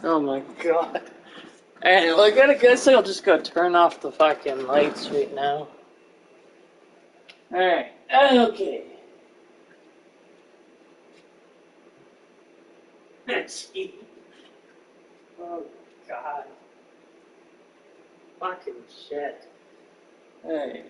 Oh my god. And I guess I'll just go turn off the fucking lights right now. Alright, okay. Gee. Oh god. Fucking shit. Alright.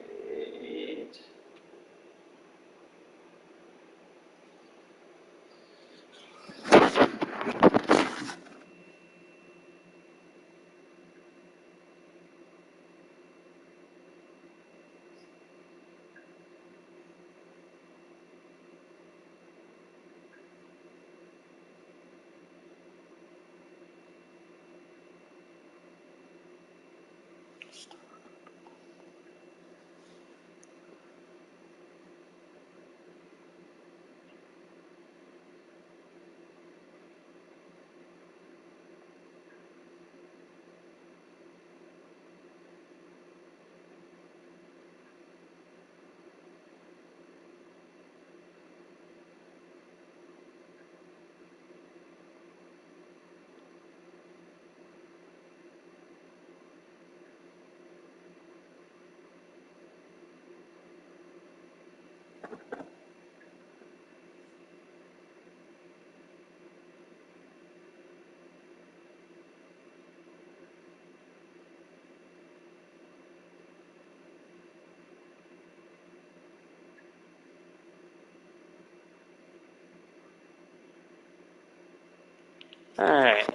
Alright.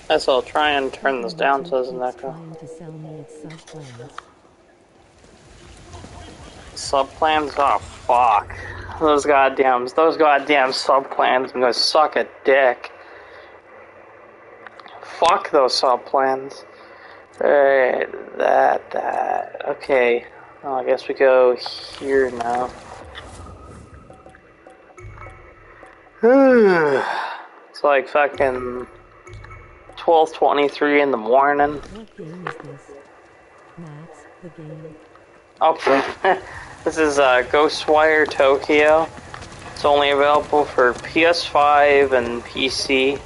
Guess I'll try and turn this down so it doesn't echo. Subplans? Oh, fuck. Those goddamn subplans. I'm gonna suck a dick. Fuck those subplans. Alright, that. Okay. Well, I guess we go here now. It's like fucking 12:23 in the morning. What game is this? Max, the game. Okay. This is Ghostwire Tokyo. It's only available for PS5 and PC.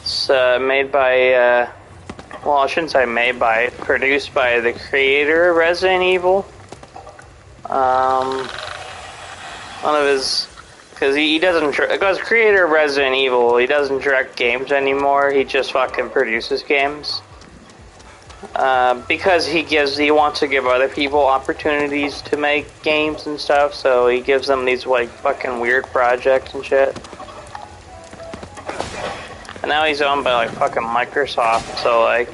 It's made by, well, I shouldn't say made by, produced by the creator of Resident Evil. One of his, because he doesn't, because creator of Resident Evil, he doesn't direct games anymore, he just fucking produces games. Because he wants to give other people opportunities to make games and stuff, so he gives them these like fucking weird projects and shit. And now he's owned by like fucking Microsoft, so like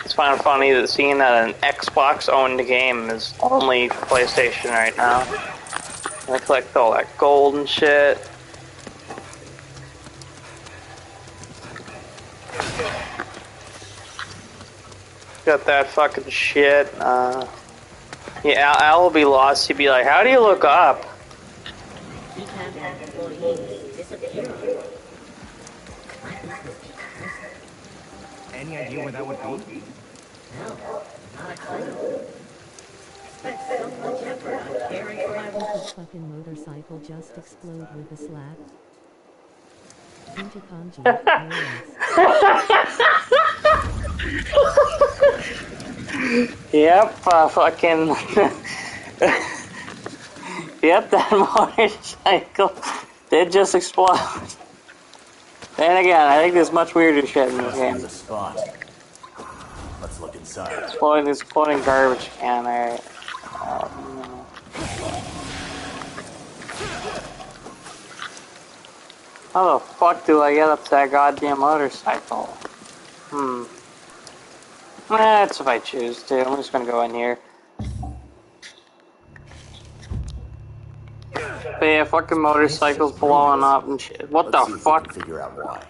it's kind of funny that seeing that an Xbox owned game is only for PlayStation right now. And I collect all that gold and shit. Got that fucking shit. Yeah, Al will be lost. He'd be like, how do you look up? Any idea where that would go? No, not a clue. Spent so much effort on carrying my Did the fucking motorcycle just explode with a slap? Into kanji, Yep, fucking... Yep, that motorcycle did just explode. Then again, I think there's much weirder shit in this game. The spot. Let's look inside. Exploding garbage can there. How the fuck do I get up to that goddamn motorcycle? That's if I choose to. I'm just gonna go in here. But yeah, fucking motorcycles blowing up and shit. What the fuck? Figure out why.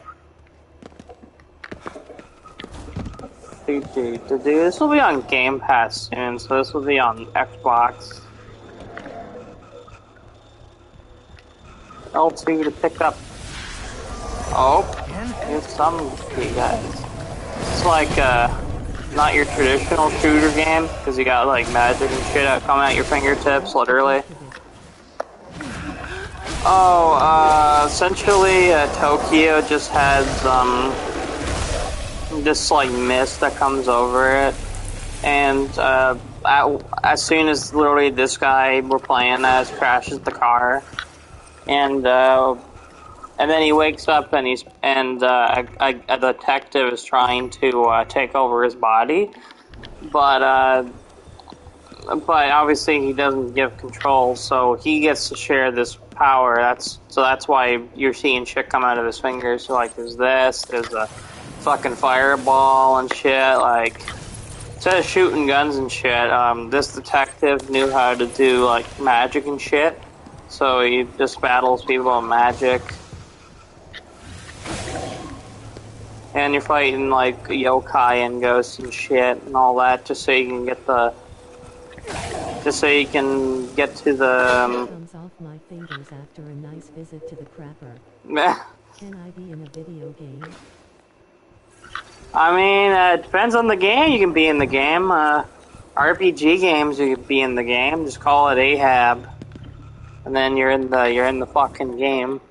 Dude, this will be on Game Pass soon, so this will be on Xbox. L2 to pick up. Oh, here's some of you guys. It's like, not your traditional shooter game, because you got, like, magic and shit coming at your fingertips, literally. Essentially, Tokyo just has, this, like, mist that comes over it. And, as soon as literally this guy we're playing as crashes the car. And then he wakes up and a detective is trying to, take over his body. But obviously he doesn't give control, so he gets to share this power. That's why you're seeing shit come out of his fingers. So, like, there's a fucking fireball and shit. Like, instead of shooting guns and shit, this detective knew how to do, like, magic and shit. So he just battles people with magic. And you're fighting, like, yokai and ghosts and shit and all that, just so you can get to the... Comes off my fingers after a nice visit to the crapper. Can I be in a video game? I mean, it depends on the game. You can be in the game. RPG games, you can be in the game. Just call it Ahab, and then you're in the fucking game.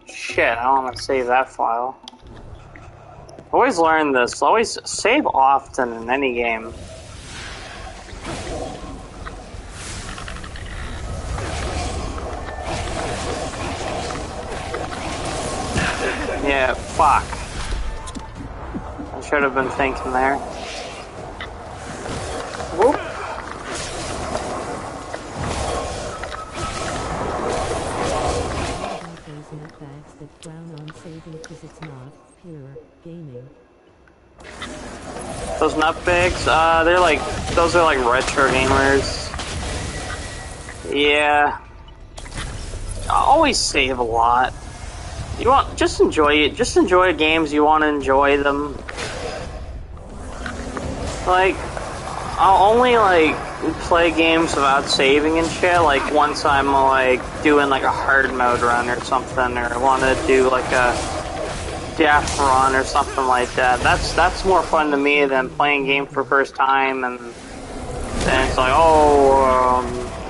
Shit, I don't want to save that file. Always learn this. Always save often in any game. Yeah, fuck. I should have been thinking there. Whoop. Those nutbags that frown on saving because it's not pure gaming. Those nutbags, those are like retro gamers. Yeah. I always save a lot. Just enjoy it. Just enjoy games you want to enjoy them. Like, I'll only, like, play games without saving and shit, like, once I'm, like, doing, like, a hard mode run or something, or want to do, like, a death run or something like that. That's more fun to me than playing a game for the first time, and then it's like,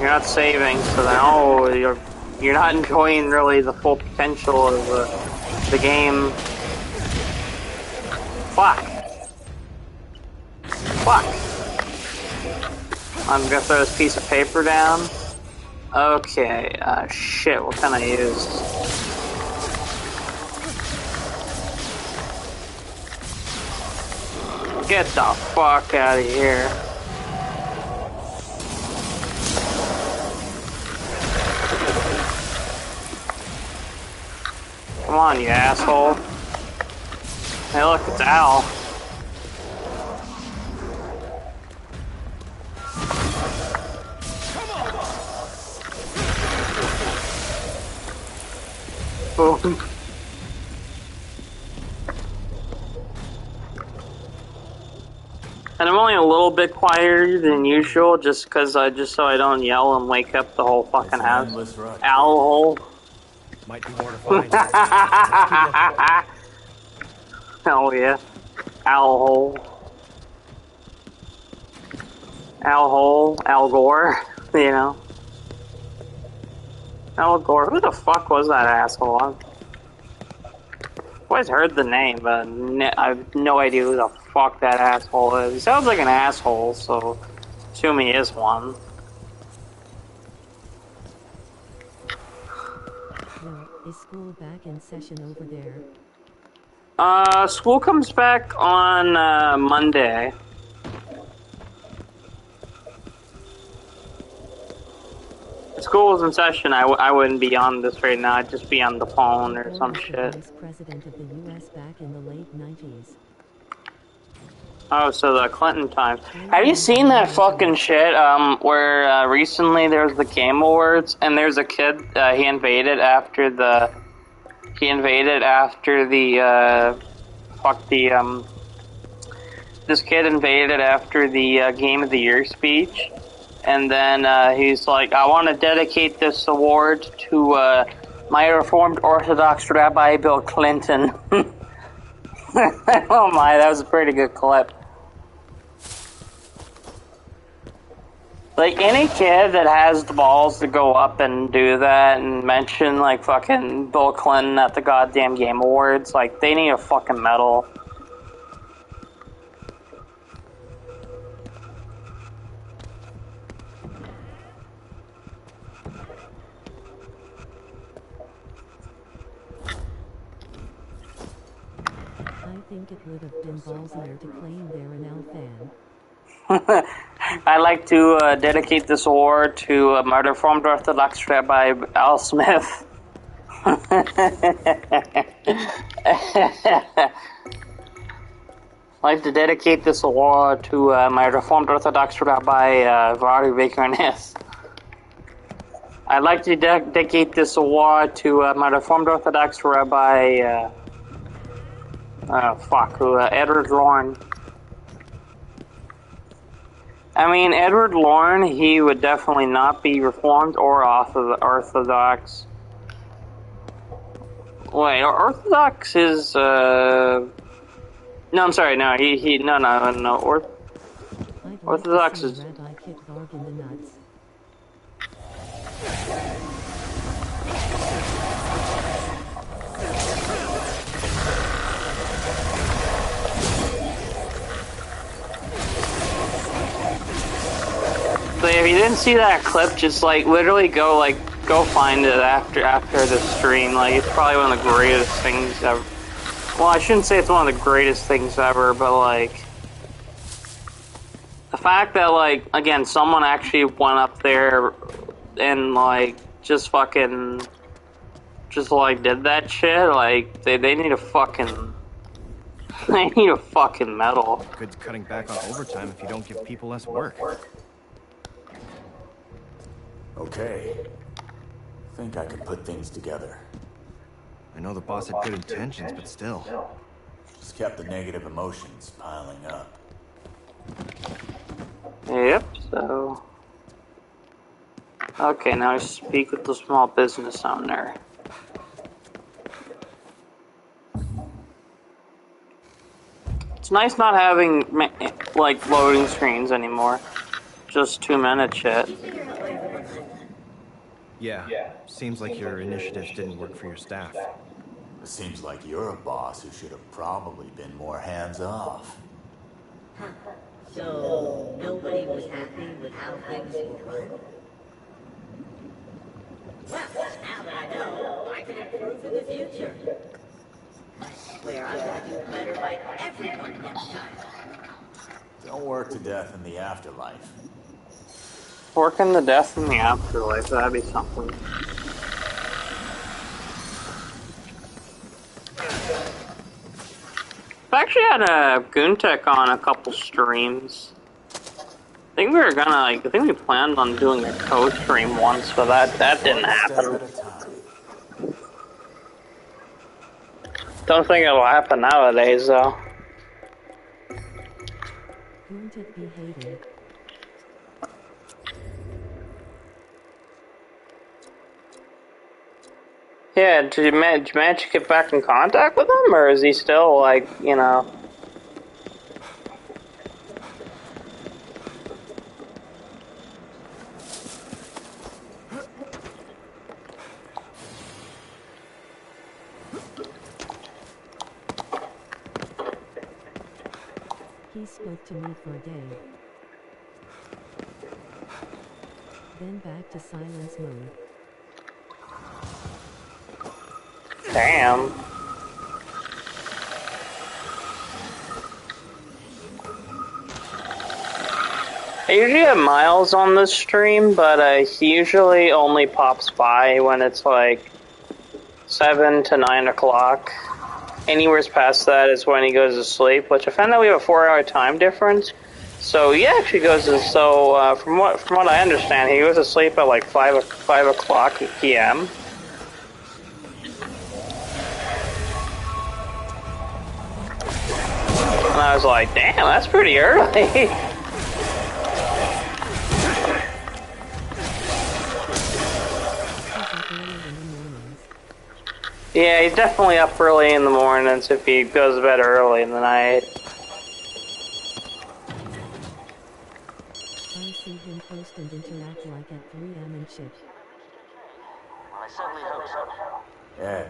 you're not saving, so then, you're not enjoying really the full potential of the game. Fuck. I'm gonna throw this piece of paper down. Okay, shit, what can I use? Get the fuck out of here. Come on, you asshole. Hey, look, it's Al. Boom. And I'm only a little bit quieter than usual, just so I don't yell and wake up the whole fucking house. Owl hole. Might be mortifying. Hell yeah. Owl hole. Al hole. Al Gore. You know. Al Gore. Who the fuck was that asshole? I've always heard the name, but I have no idea who the fuck that asshole is. He sounds like an asshole, so assume he is one. No, is school back in session over there? School comes back on Monday. If school was in session, I wouldn't be on this right now. I'd just be on the phone or some shit. Vice President of the U.S. back in the late 90s. Oh, so the Clinton times. Have you seen that fucking shit, where, recently there was the Game Awards, and there's a kid, he invaded after the, this kid invaded after the, Game of the Year speech, and then, he's like, I want to dedicate this award to, my Reformed Orthodox Rabbi Bill Clinton. Oh my, that was a pretty good clip. Like, any kid that has the balls to go up and do that and mention, like, fucking Bill Clinton at the goddamn Game Awards, like, they need a fucking medal. I think it would have been ballsier to claim they're an Al fan. I'd like to dedicate this award to Murder Reformed Orthodox Rabbi Al Smith. I'd like to dedicate this award to my Reformed Orthodox Rabbi Vary Vikernes. I'd like to dedicate this award to my Reformed Orthodox Rabbi Edward Lorne. I mean, Edward Lorne, he would definitely not be Reformed or Orthodox. Wait, Orthodox is, No, I'm sorry, no, no. Orthodox is... Rabbi kick Varg in the nuts. So if you didn't see that clip, just like literally go find it after the stream. Like, it's probably one of the greatest things ever. Well, I shouldn't say it's one of the greatest things ever, but like the fact that, like, again, someone actually went up there and like just like did that shit. Like, they need a fucking medal. Good cutting back on overtime if you don't give people less work. Okay. Think I can put things together. I know the boss had good intentions, but still. Just kept the negative emotions piling up. Yep, so... Okay, now I speak with the small business owner. It's nice not having, like, loading screens anymore. Just 2-minute shit. Yeah, seems like your initiatives didn't work for your staff. It seems like you're a boss who should have probably been more hands-off. So, nobody was happy with how things were run? Well, now that I know, I can improve in the future. I swear I'm gonna do better by everyone next time. Don't work to death in the afterlife. Working to death in the afterlife, that'd be something. I've actually had a Goontech on a couple streams. I think we planned on doing a code stream once, but that didn't happen. Don't think it'll happen nowadays, though. Won't it be hated? Yeah, did you manage to get back in contact with him, or is he still, like, you know... He spoke to me for a day. Then back to silence mode. Damn. I usually have Miles on this stream, but he usually only pops by when it's like 7 to 9 o'clock. Anywhere past that is when he goes to sleep, which I found that we have a 4-hour time difference. So he actually goes to, from what I understand, he goes to sleep at like 5 o'clock p.m. And I was like, damn, that's pretty early. Yeah, he's definitely up early in the mornings if he goes to bed early in the night. I see him post and interact like at 3am and shit. I certainly hope so. Yeah.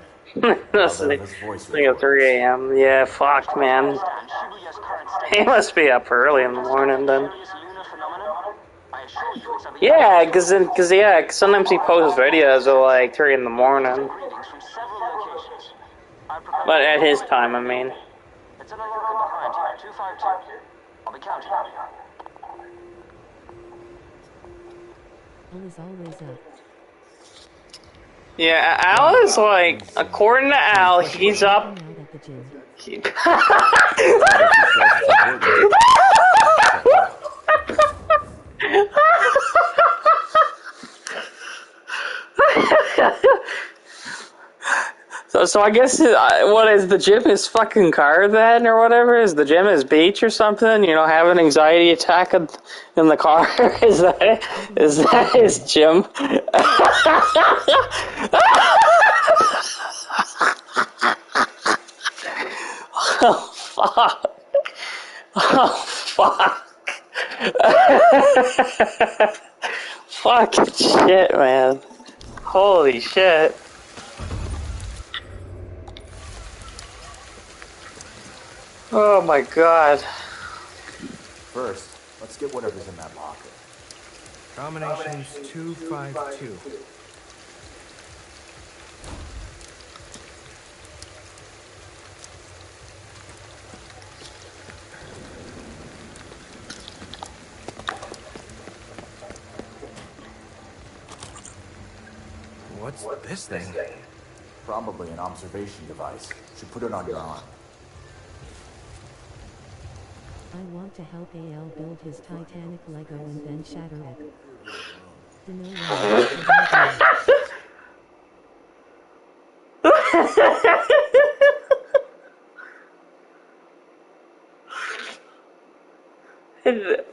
That's Although like, his voice like at 3 a.m. Yeah, fuck, man. And Shibuya's current state He must be up early in the morning then. mysterious lunar phenomenon. I assure you it's something Yeah, cause sometimes he posts videos at like 3 in the morning. greetings from several locations. I propose But at his time, I mean. it's in a locker behind you, 252. I'll be counting on you. Al is always up. Yeah, Al is like, according to Al, he's up. Hang out at the gym. So I guess what is the gym his fucking car then or whatever? Is the gym his beach or something? You know, have an anxiety attack in the car? Is that his gym? Oh fuck! Oh fuck! Fucking shit, man! Holy shit! Oh my god. First, let's get whatever's in that locker. Combination's 252. What's this thing? Probably an observation device. Should put it on your arm. I want to help AL build his Titanic Lego and then shatter it. Dunno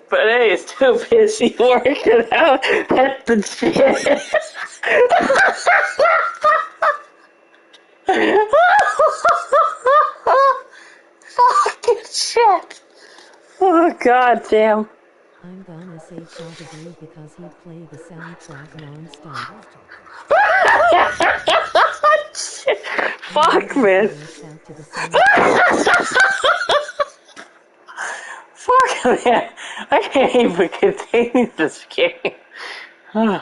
But hey, it's too busy working out at the gym. Fucking shit. Oh god damn. I'm gonna say probably because he'd play the soundtrack non-stop. Fuck, man. Works out to the soundtrack. Fuck, man. I can't even continue this game. Alright.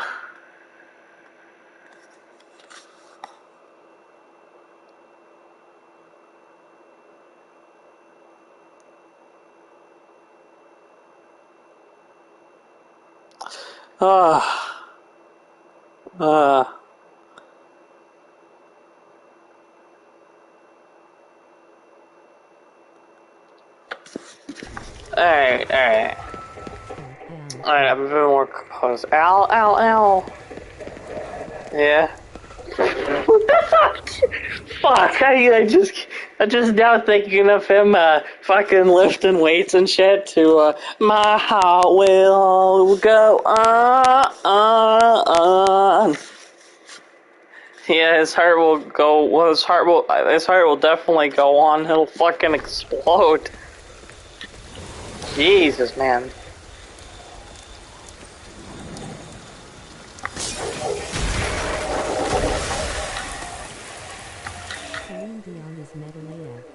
Alright, I'm a bit more composed. Al. Yeah. Fuck, I just now thinking of him fucking lifting weights and shit to my heart will go on. Yeah, his heart will definitely go on. He'll fucking explode. Jesus, man. Celine Dion is metal AF.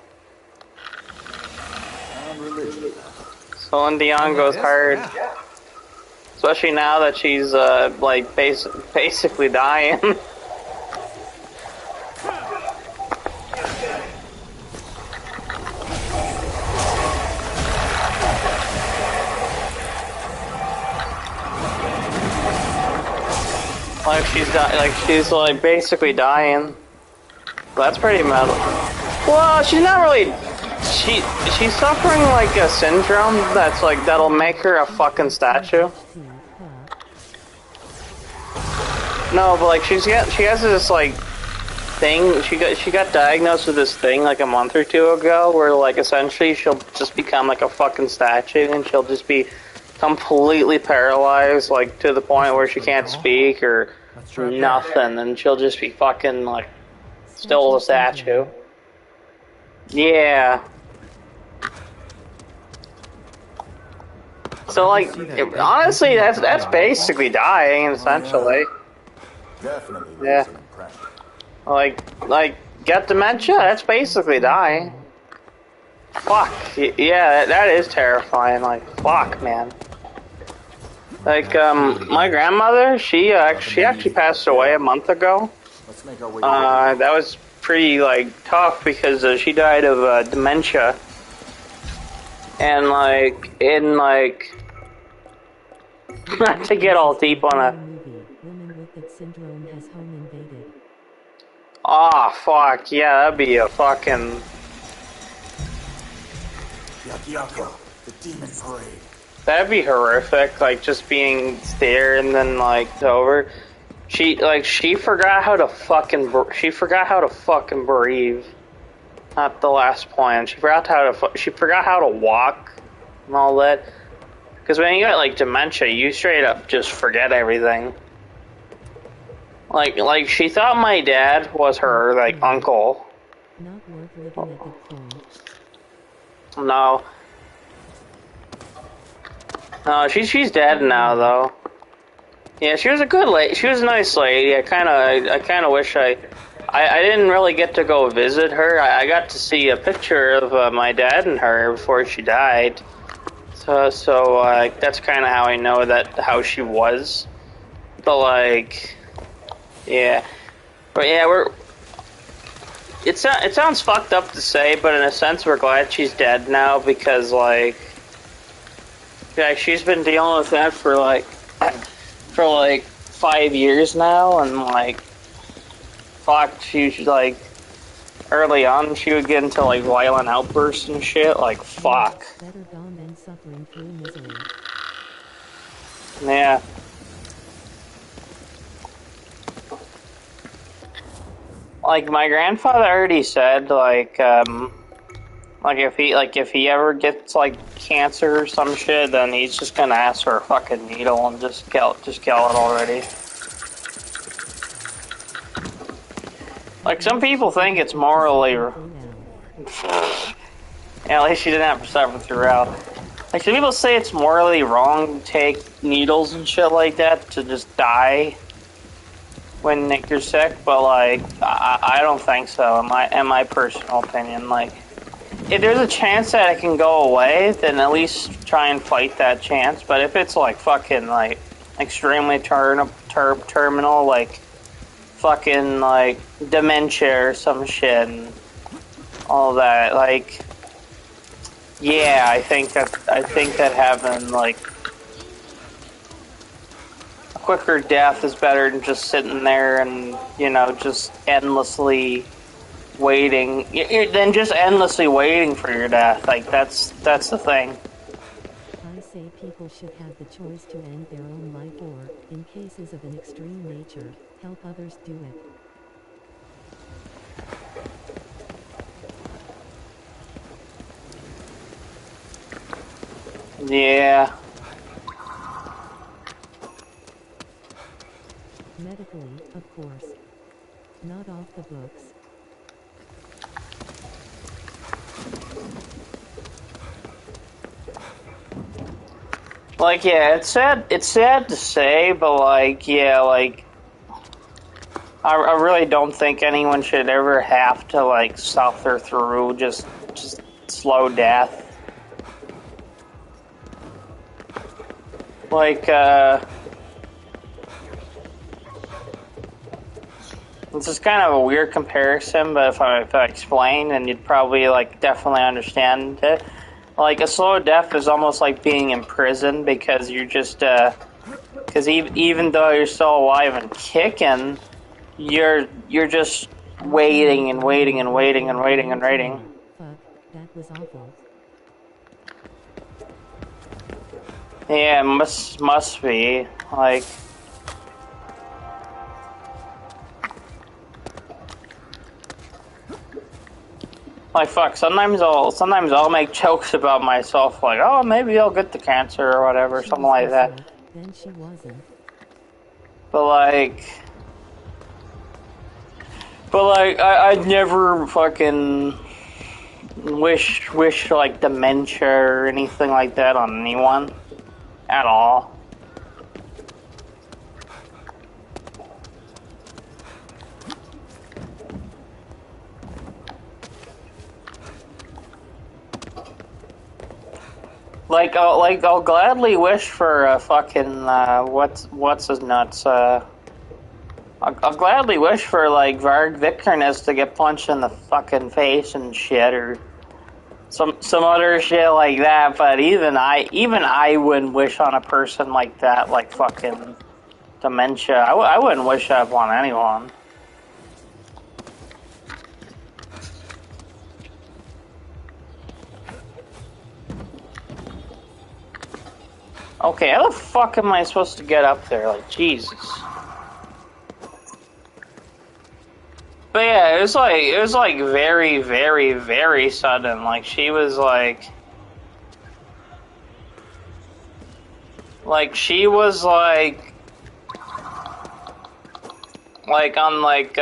And religion. Celine Dion goes hard. Yeah. Especially now that she's like basically dying. she's basically dying. That's pretty metal. Well, she's not really. She's suffering like a syndrome that'll make her a fucking statue. No, but she has this thing. She got diagnosed with this thing like a month or two ago, where essentially she'll just become like a fucking statue, and she'll just be completely paralyzed, to the point where she can't speak or nothing, and she'll just be fucking still a statue. Yeah. So like, honestly, that's basically dying essentially. Definitely Yeah. leaves an impression. Like get dementia. That's basically dying. Fuck. Yeah, that is terrifying. Like, fuck, man. Like, my grandmother, she actually passed away a month ago. Let's make our way. That was pretty, like, tough because she died of dementia. And, like, not to get all deep on a... Movie, Women with It syndrome has home invaded. Ah, fuck, yeah, that'd be a fucking... Yakyako, the demon parade. That'd be horrific, like, just being there and then, like, it's over. She forgot how to fucking breathe. Not the last point. She forgot how to walk and all that. Because when you got, like, dementia, you straight up just forget everything. Like, she thought my dad was her, like, uncle. Not worth living at that point. No. No, she's dead now, though. Yeah, she was a good lady. She was a nice lady. I kind of wish I didn't really get to go visit her. I got to see a picture of my dad and her before she died. So that's kind of how I know how she was. But like, yeah, but yeah, it sounds fucked up to say, but in a sense, we're glad she's dead now because like, yeah, she's been dealing with that for like 5 years now, and like, fuck, she's like, early on she would get into like violent outbursts and shit, like fuck. Better gone than suffering through misery. Yeah. Like my grandfather already said, if he ever gets like cancer or some shit, then he's just gonna ask for a fucking needle and just kill it already. Like some people think it's morally. Yeah, at least she didn't have to suffer throughout. Like some people say it's morally wrong to take needles and shit like that to just die when you're sick, but like I don't think so. In my personal opinion, like if there's a chance that it can go away, then at least try and fight that chance. But if it's like fucking like extremely terminal, like fucking like dementia or some shit and all that, like yeah, I think that having like a quicker death is better than just sitting there and, you know, just endlessly waiting, than just endlessly waiting for your death. Like that's the thing. I say people should have the choice to end their own life or, in cases of an extreme nature, help others do it. Yeah. Medically, of course. Not off the books. Like, yeah, it's sad to say, but like, yeah, like, I really don't think anyone should ever have to like suffer through just slow death. Like, this is kind of a weird comparison, but if I explain, then you'd probably like definitely understand it. Like a slow death is almost like being in prison because you're just, because even though you're still alive and kicking, you're just waiting and waiting and waiting and waiting and waiting. Fuck, that was awful. Yeah, it must be like. Like fuck, sometimes I'll make jokes about myself, like, oh, maybe I'll get the cancer or whatever, something like that. Then she wasn't. But I'd never fucking wish like dementia or anything like that on anyone. at all. I'll gladly wish for a fucking what's his nuts. I'll gladly wish for like Varg Vikernes to get punched in the fucking face and shit, or some other shit like that. But even I wouldn't wish on a person like that, like fucking dementia. I wouldn't wish that upon anyone. Okay, how the fuck am I supposed to get up there? Like, Jesus. But yeah, it was like very, very, very sudden. Like, she was like on like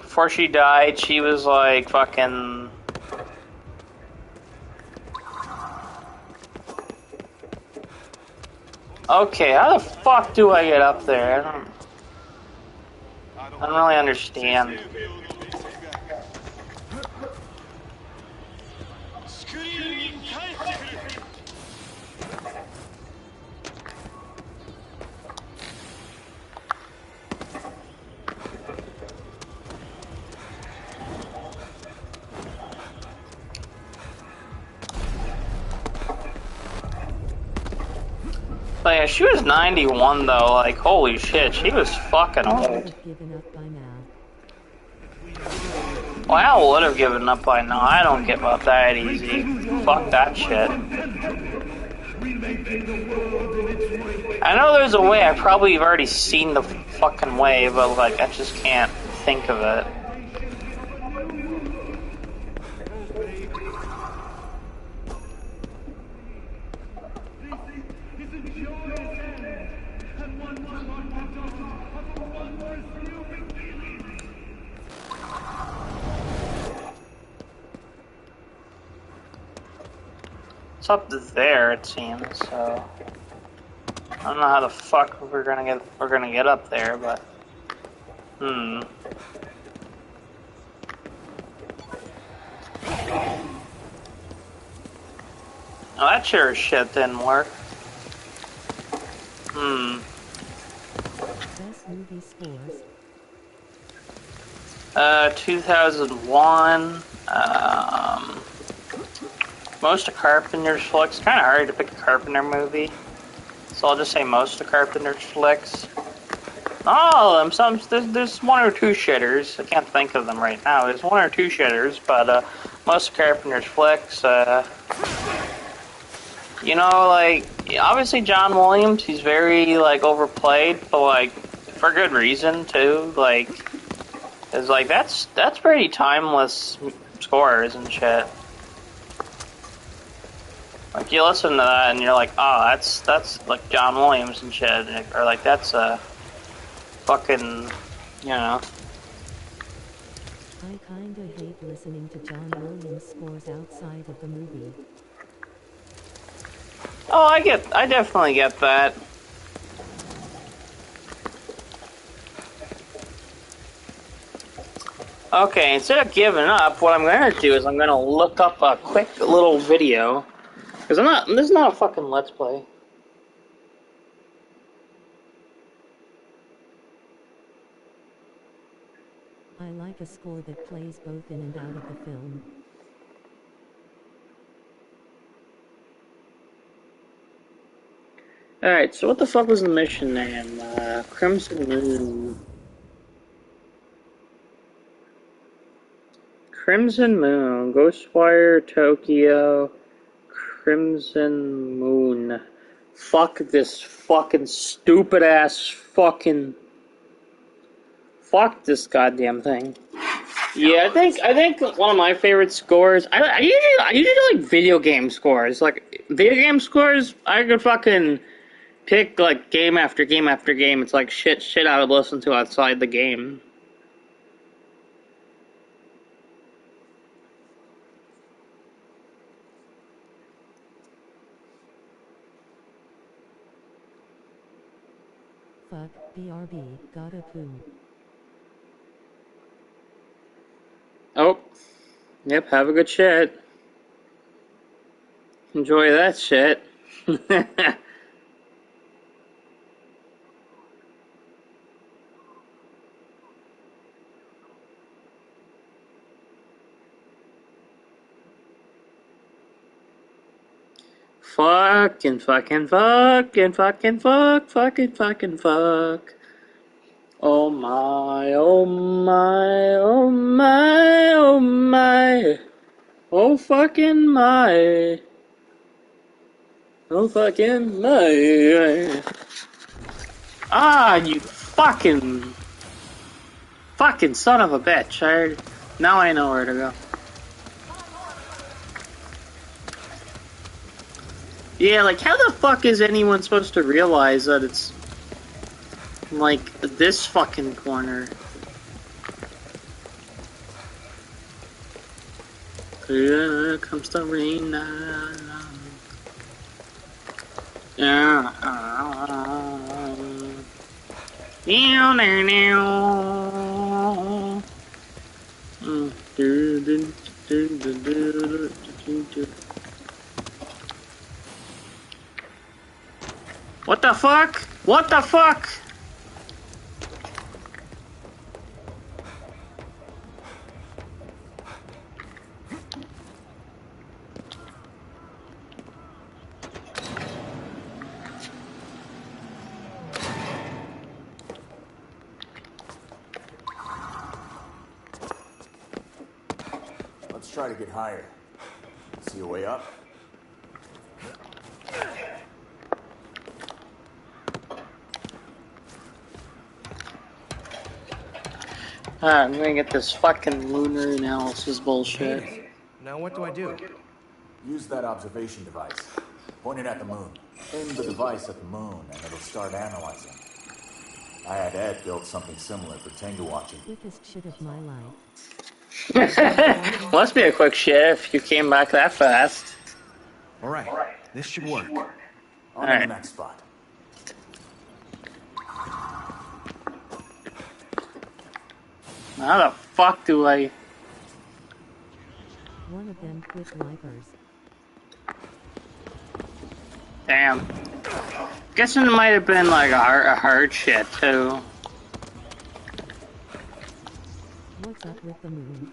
before she died, she was like fucking. Okay, how the fuck do I get up there? I don't really understand. But yeah, she was 91 though, like, holy shit, she was fucking old. Well, I would have given up by now. I don't give up that easy. Fuck that shit. I know there's a way, I probably have already seen the fucking way, but like, I just can't think of it. It's up to there, it seems, so I don't know how the fuck we're gonna get up there, but Oh, that sure as shit didn't work. Best movie scores. 2001. Most of Carpenter's flicks. Kind of hard to pick a Carpenter movie, so I'll just say most of Carpenter's flicks. Not all of them. There's one or two shitters. I can't think of them right now. There's one or two shitters, but most of Carpenter's flicks. You know, like obviously John Williams, he's very like overplayed, but like for good reason too. Like, it's like that's pretty timeless scores and shit. Like you listen to that and you're like, oh, that's like John Williams and shit, or like that's a fucking, you know. I kinda hate listening to John Williams scores outside of the movie. Oh, I definitely get that. Okay, instead of giving up, what I'm gonna do is I'm gonna look up a quick little video. Cause this is not a fucking Let's Play. I like a score that plays both in and out of the film. Alright, so what the fuck was the mission name? Crimson Moon. Crimson Moon, Ghostwire Tokyo, Crimson Moon. Fuck this fucking stupid ass fucking. Fuck this goddamn thing. Yeah, I think one of my favorite scores. I usually like video game scores. Like video game scores, I could fucking pick like game after game after game. It's like shit I would listen to outside the game. fuck, BRB, gotta poo. Oh, yep, have a good shit. Enjoy that shit. Fucking fuck. Oh my, oh my, oh my, oh my. Oh fucking my. Oh fucking my. Ah, you fucking son of a bitch. Now I know where to go. Yeah, like how the fuck is anyone supposed to realize that it's like this fucking corner? Here comes the rain now. What the fuck? What the fuck? Let's try to get higher. See a way up? I'm gonna get this fucking lunar analysis bullshit. Hey, now what do I do? Use that observation device. Point it at the moon. Aim the device at the moon, and it'll start analyzing. I had Ed build something similar for Tengu watching. Quickest shit of my life. Must be a quick shit if you came back that fast. All right, this should work. On to the next spot. How the fuck do I... One of them quick wipers. Damn. Guessing it might have been like a hard shit too. What's up with the moon?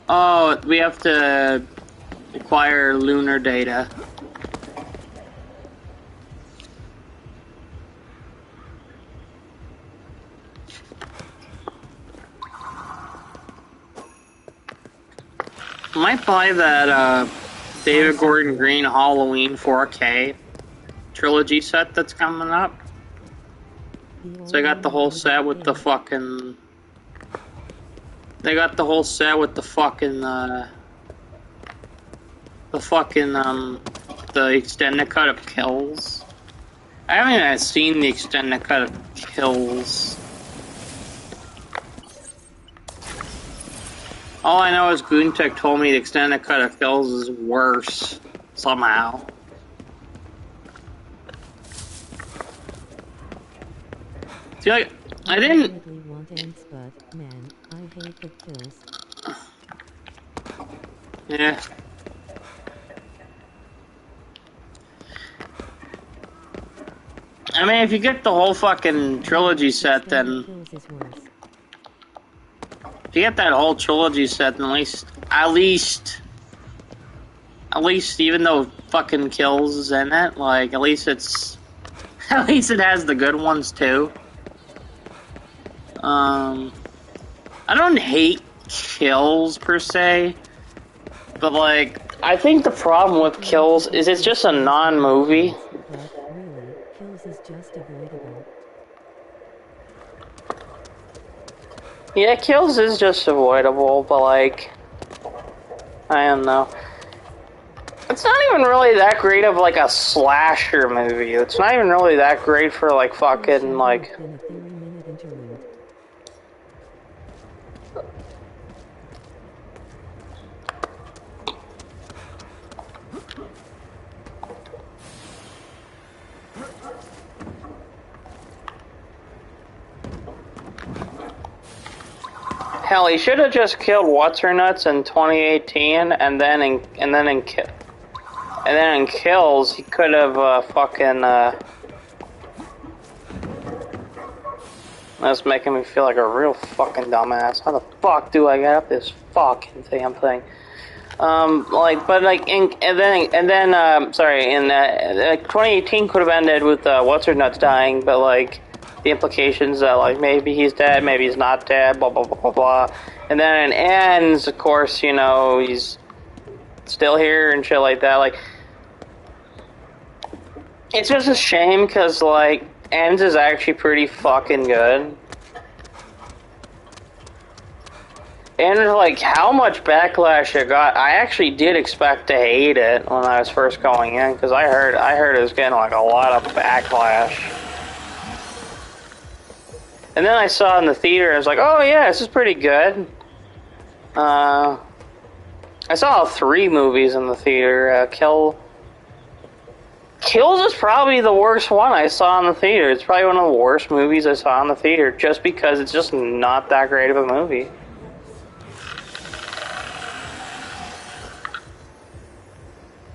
Oh, we have to acquire lunar data. I might buy that David Gordon Green Halloween 4K trilogy set that's coming up. So I got the whole set with the fucking... They got the whole set with the fucking, the extended cut of Kills. I haven't even seen the extended cut of Kills. All I know is Goontech told me the extended cut of Kills is worse, somehow. See, like, I didn't... definitely want ants, but man, I hate the kills. Yeah. I mean, if you get the whole fucking trilogy set, then... Kills is worse. If you get that whole trilogy set, then at least, even though fucking Kills is in it, like, at least it has the good ones, too. I don't hate Kills, per se, but, like, I think the problem with Kills is it's just a non-movie. But really, kills is just avoidable. Yeah, Kills is just avoidable, but, like, I don't know. It's not even really that great of, like, a slasher movie. It's not even really that great for, like, fucking, like... Been a 30-minute interlude. Hell, he should have just killed What's-Her-Nuts in 2018, and then in Kills, he could have fucking. That's making me feel like a real fucking dumbass. How the fuck do I get up this fucking damn thing? Like, 2018 could have ended with What's-Her-Nuts dying, but like. The implications that like maybe he's dead, maybe he's not dead, blah blah blah blah blah, and then it ends. Of course, you know he's still here and shit like that. Like, it's just a shame because like Ends is actually pretty fucking good, and like how much backlash it got. I actually did expect to hate it when I was first going in because I heard it was getting like a lot of backlash. And then I saw it in the theater, and I was like, oh yeah, this is pretty good. I saw 3 movies in the theater. Kills is probably the worst one I saw in the theater. It's probably one of the worst movies I saw in the theater, just because it's just not that great of a movie.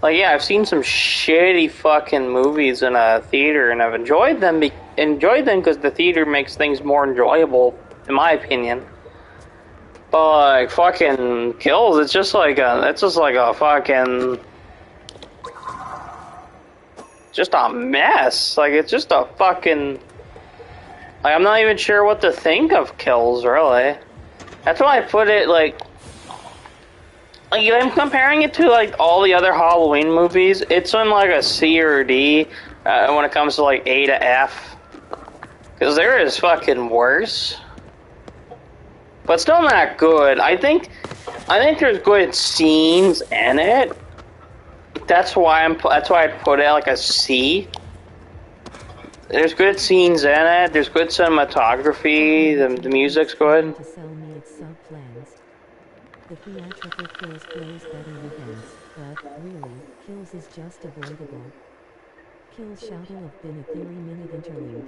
Like, yeah, I've seen some shitty fucking movies in a theater, and I've enjoyed them because the theater makes things more enjoyable, in my opinion. But like fucking Kills, it's just like a fucking, just a mess. Like it's just a fucking, like I'm not even sure what to think of Kills really. That's why I put it like I'm comparing it to like all the other Halloween movies. It's in like a C or D when it comes to like A to F. Because there is fucking worse, but still not good. I think there's good scenes in it. That's why I put it like a C. There's good scenes in it. There's good cinematography. The music's good. To sell me its sub-plans. The theatrical Kills plays better with Ends, but really, Kills is just avoidable. Kills should've have been a 30-minute interlude.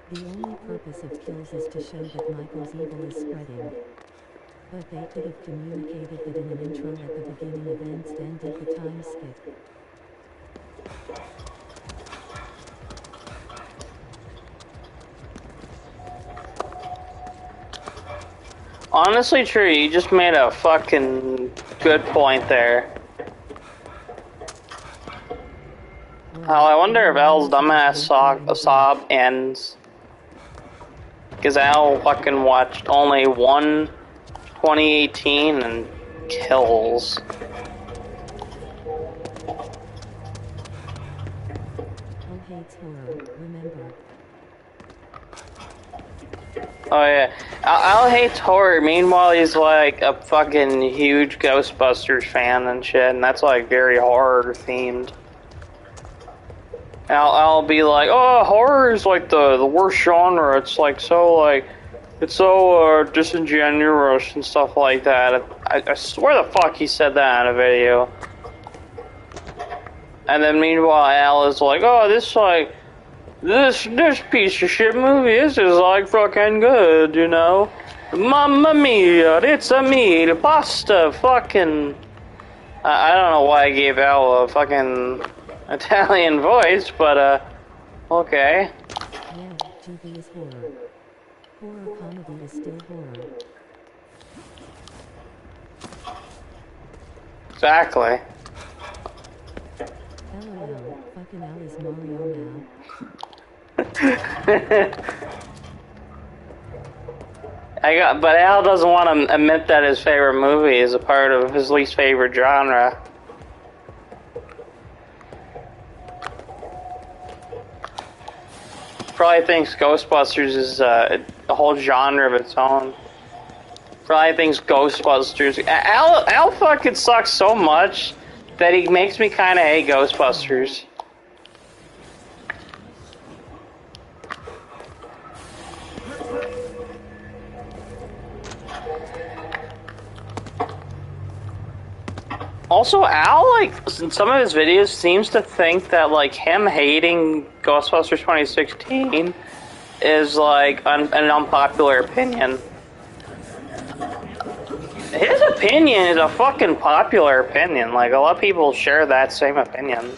The only purpose of Kills is to show that Michael's evil is spreading. But they could have communicated that in an intro at the beginning of Ends, then did the time skip. Honestly, true, you just made a fucking good point there. Well, I wonder if Al's dumbass sob ends. Because Al fucking watched only one 2018 and Kills. Al hates horror, remember. Oh yeah, Al hates horror. Meanwhile, he's like a fucking huge Ghostbusters fan and shit, and that's like very horror themed. I'll be like, oh, horror is like the worst genre. It's like it's so disingenuous and stuff like that. I swear the fuck he said that in a video. And then meanwhile, Al is like, oh, this piece of shit movie, this is like fucking good, you know? Mamma mia, it's a meal, pasta, fucking. I don't know why I gave Al a fucking Italian voice, but okay. Yeah, TV is horror. Horror comedy is still horror. Exactly. LOL, fucking Al is Mario now. But Al doesn't want to admit that his favorite movie is a part of his least favorite genre. Probably thinks Ghostbusters is a whole genre of its own. Probably thinks Ghostbusters. Al fucking sucks so much that he makes me kind of hate Ghostbusters. Also, Al, like, in some of his videos, seems to think that, like, him hating Ghostbusters 2016 is, like, an unpopular opinion. his opinion is a fucking popular opinion. Like, a lot of people share that same opinion.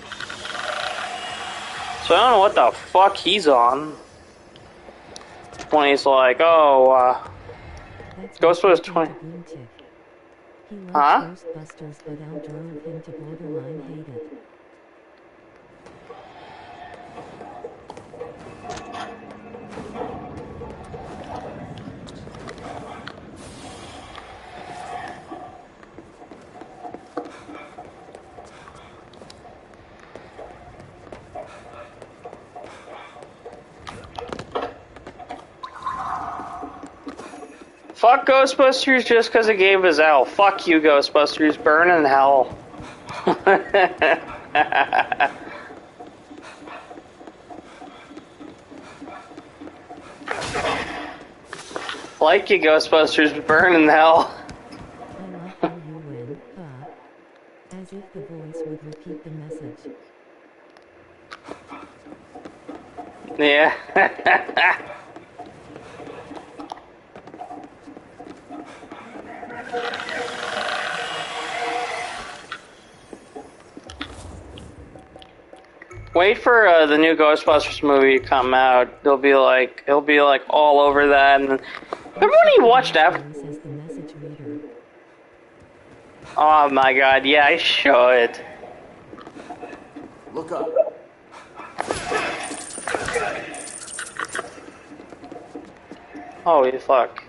So I don't know what the fuck he's on. When he's like, oh, Ghostbusters 20... He loves Huh? Ghostbusters, but Al drove him to borderline hate it. Fuck Ghostbusters just because it gave us Al. Fuck you, Ghostbusters. Burn in hell. Like you, Ghostbusters. Burn in hell. I love how you win, as if the voice would repeat the message. Yeah. Wait for the new Ghostbusters movie to come out. It'll be like all over that. And remember when you watched that? Says the message reader. Oh my god, yeah, I should. Look up. Holy fuck.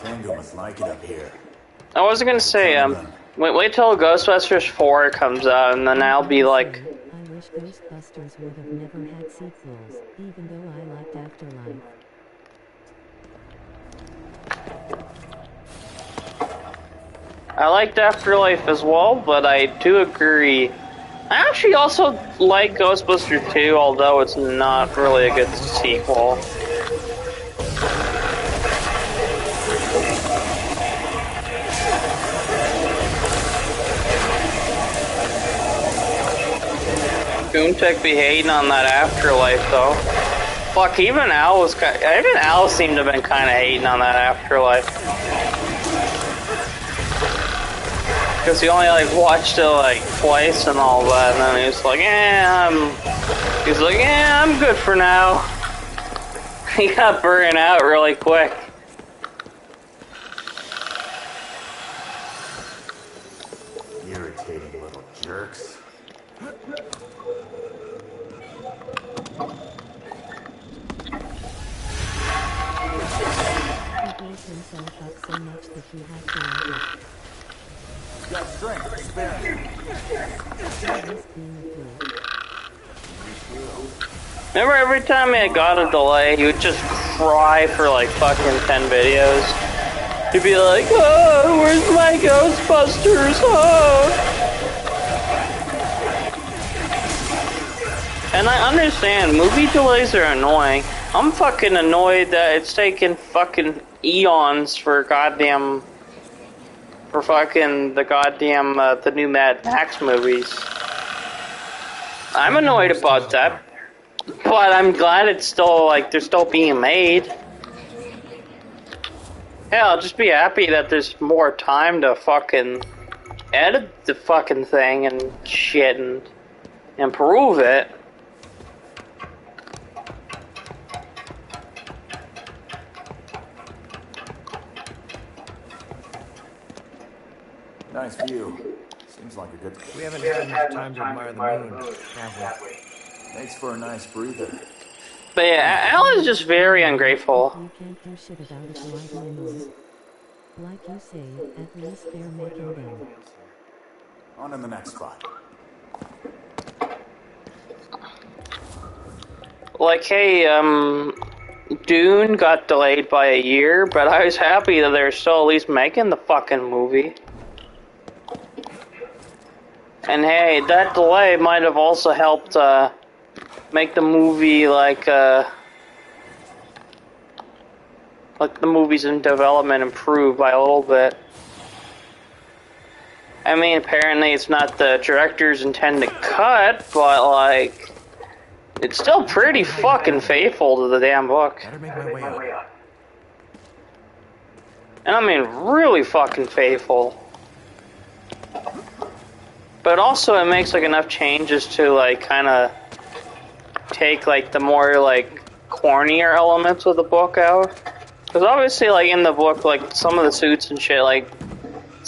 Tango must like it up here. I wasn't gonna say, wait till Ghostbusters 4 comes out, and then I'll be like, I wish Ghostbusters would have never had sequels, even though I liked Afterlife. I liked Afterlife as well, but I do agree. I actually also like Ghostbusters 2, although it's not really a good sequel. Goontek be hating on that Afterlife though. Fuck, even Al seemed to have been kind of hating on that Afterlife. Because he only like watched it like twice and all that, and then he was like, I'm good for now. He got burnt out really quick. Irritating little jerks. He beat himself up so much that he had to end it. Got strength, spare me. Just being a fool. Remember every time he got a delay, he would just cry for like fucking 10 videos. He'd be like, oh, where's my Ghostbusters? Oh. And I understand, movie delays are annoying. I'm fucking annoyed that it's taken fucking eons for goddamn... For fucking the new Mad Max movies. I'm annoyed about that. But I'm glad it's still, like, they're still being made. Yeah, I'll just be happy that there's more time to fucking edit the fucking thing and shit and improve it. Nice view. Seems like a good... We haven't had enough time to admire the moon, have we? Makes for a nice breather. But yeah, Al is just very ungrateful. You can't do shit about it like lemons. Like you say, at least they're making them. On in the next spot. Like, hey, Dune got delayed by a year, but I was happy that they're still at least making the fucking movie. And hey, that delay might have also helped, make the movie, like the movies in development improve by a little bit. I mean, apparently it's not the director's intended cut, but like, it's still pretty fucking faithful to the damn book. Better make my way up. And I mean, really fucking faithful. But also it makes like enough changes to like kind of take like the more like cornier elements of the book out. Because obviously like in the book, like some of the suits and shit, like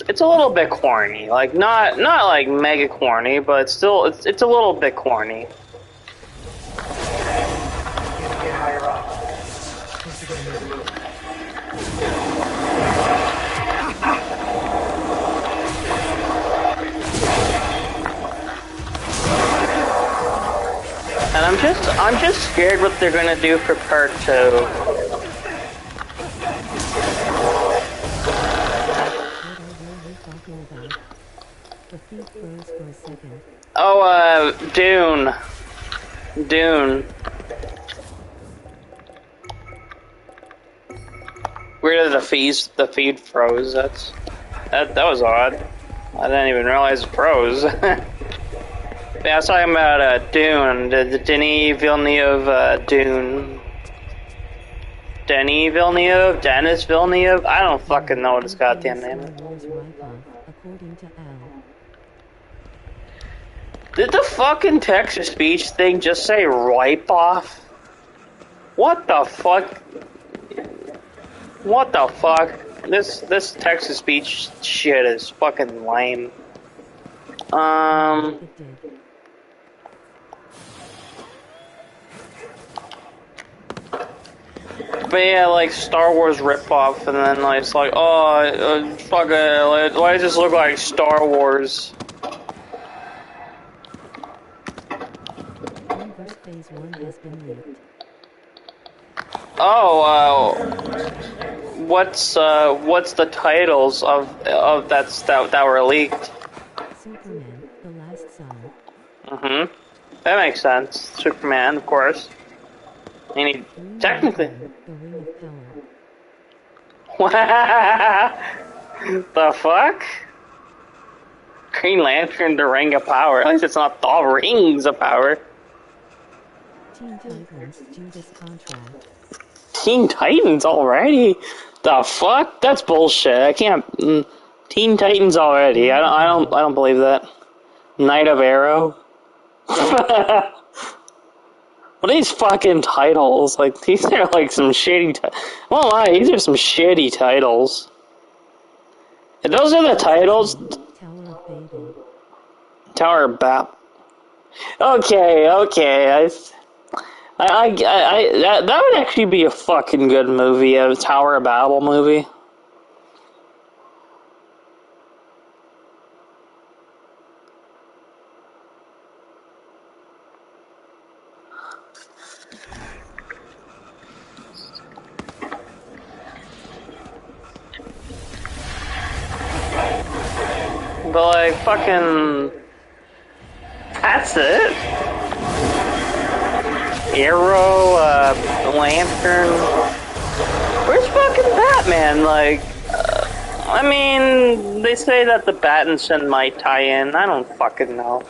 it's a little bit corny. Like not like mega corny, but it's still it's a little bit corny. And I'm just scared what they're gonna do for part 2. What are you talking about? The feed froze for a second. Oh, Dune. Where did the feed froze? That was odd. I didn't even realize it froze. Yeah, I was talking about Dune, the Denis Villeneuve Dune. Dennis Villeneuve? I don't fucking know what his goddamn name is. According to Al. Did the fucking text-to-speech thing just say ripe off? What the fuck? What the fuck? This text-to-speech shit is fucking lame. It did. But yeah, like Star Wars ripoff, and then like, it's like, oh, fuck it, why does this look like Star Wars? Universe Phase 1 has been leaked. Oh, what's the titles of that were leaked? Superman, The Last Sun. Mm-hmm. That makes sense. Superman, of course. I mean, Green technically. Lantern, The Ring of Power. What the fuck? Green Lantern, the Ring of Power. At least it's not the Rings of Power. Teen Titans, Judas Contract. Teen Titans already? The fuck? That's bullshit. I can't. Teen Titans already. I don't believe that. Knight of Arrow. What are these fucking titles? Like, these are like some shitty. I won't lie, these are some shitty titles. If those are the titles. Tower of Babel. Tower of Babel. Okay. That would actually be a fucking good movie, a Tower of Babel movie. But like, fucking... That's it? Arrow, Lantern... Where's fucking Batman? Like, I mean, they say that the Battinson might tie in. I don't fucking know.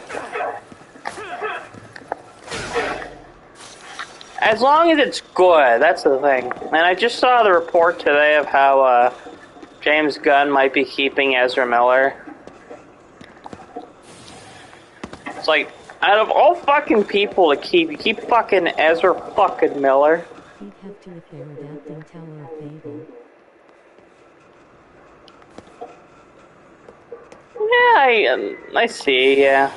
As long as it's good, that's the thing. And I just saw the report today of how, James Gunn might be keeping Ezra Miller. It's like, out of all fucking people to keep fucking Ezra fucking Miller. He'd have to if they're adapting Tower of Babel. Yeah, I see, yeah.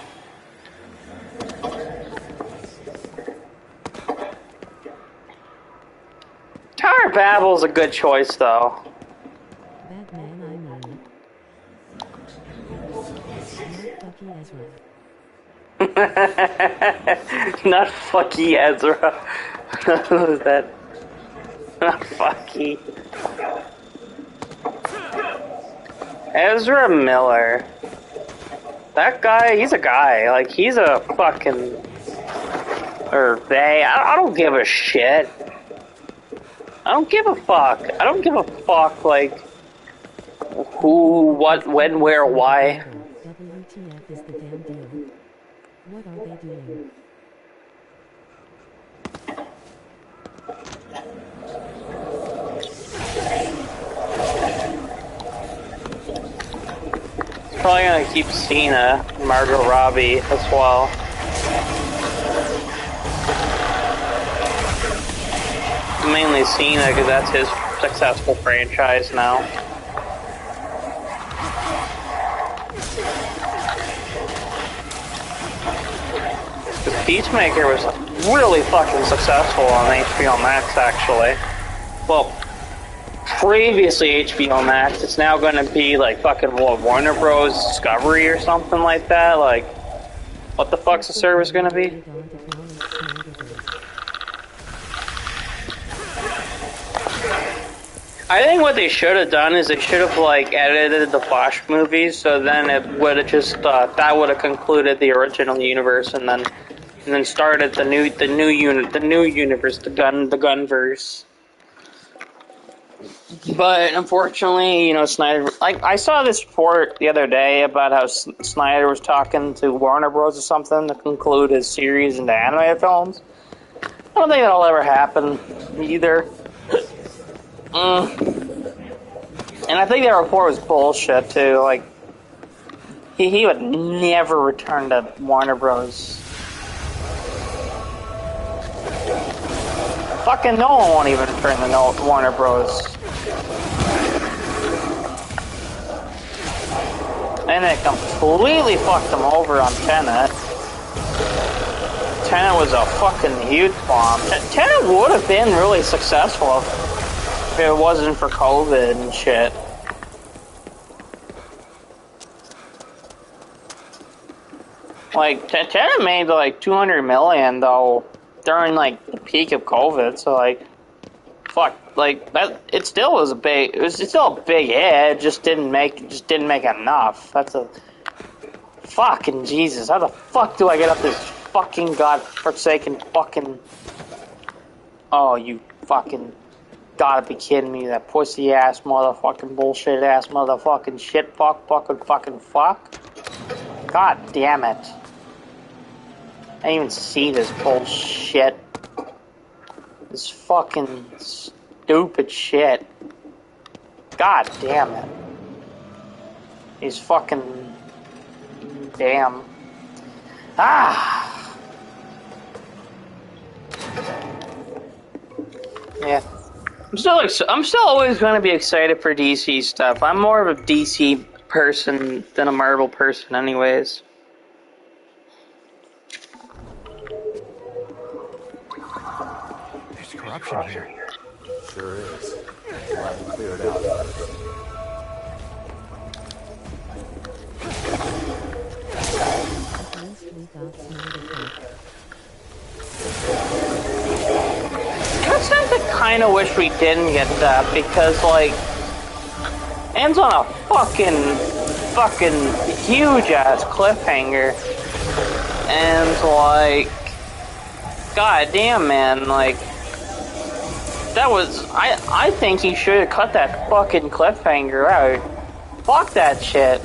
Tower of Babel's a good choice, though. Batman, I mean. Not fucking Ezra. Not fucky Ezra. What is that? Not fucky. Ezra Miller. That guy, he's a guy. Like, he's a fucking... Or they. I don't give a shit. I don't give a fuck. I don't give a fuck, like... Who, what, when, where, why. probably gonna keep Cena, Margot Robbie as well. Mainly Cena, because that's his successful franchise now. Because Peacemaker was really fucking successful on HBO Max, actually. Well, previously HBO Max, it's now gonna be like fucking what, Warner Bros. Discovery or something like that. Like, what the fuck's the service gonna be? I think what they should have done is they should have like edited the Flash movies, so then it would have just that would have concluded the original universe, and then started the new universe, the Gunverse. But unfortunately, you know, Snyder. I saw this report the other day about how Snyder was talking to Warner Bros. Or something to conclude his series into animated films. I don't think that'll ever happen either. And I think that report was bullshit too. Like, he would never return to Warner Bros. Fucking no one won't even return to Warner Bros. And they completely fucked them over on Tenet. Tenet was a fucking huge bomb. Tenet would have been really successful if it wasn't for COVID and shit. Like, Tenet made like 200 million though during like the peak of COVID, so like, fuck, like that. It still was it's still a big hit. It just didn't make enough. That's a fucking Jesus. How the fuck do I get up this fucking godforsaken fucking? Oh, you fucking gotta be kidding me! That pussy ass motherfucking bullshit ass motherfucking shit fuck. God damn it! I didn't even see this bullshit. This fucking stupid shit. God damn it. These fucking... Damn. Ah! Yeah. I'm still always going to be excited for DC stuff. I'm more of a DC person than a Marvel person anyways. There's corruption here. Sure is. Glad we cleared it out first. At least we got Snyder Cut. I kind of wish we didn't get that because, like, ends on a fucking huge ass cliffhanger, and like, god damn, man, like, that was I think he should have cut that fucking cliffhanger out. Fuck that shit.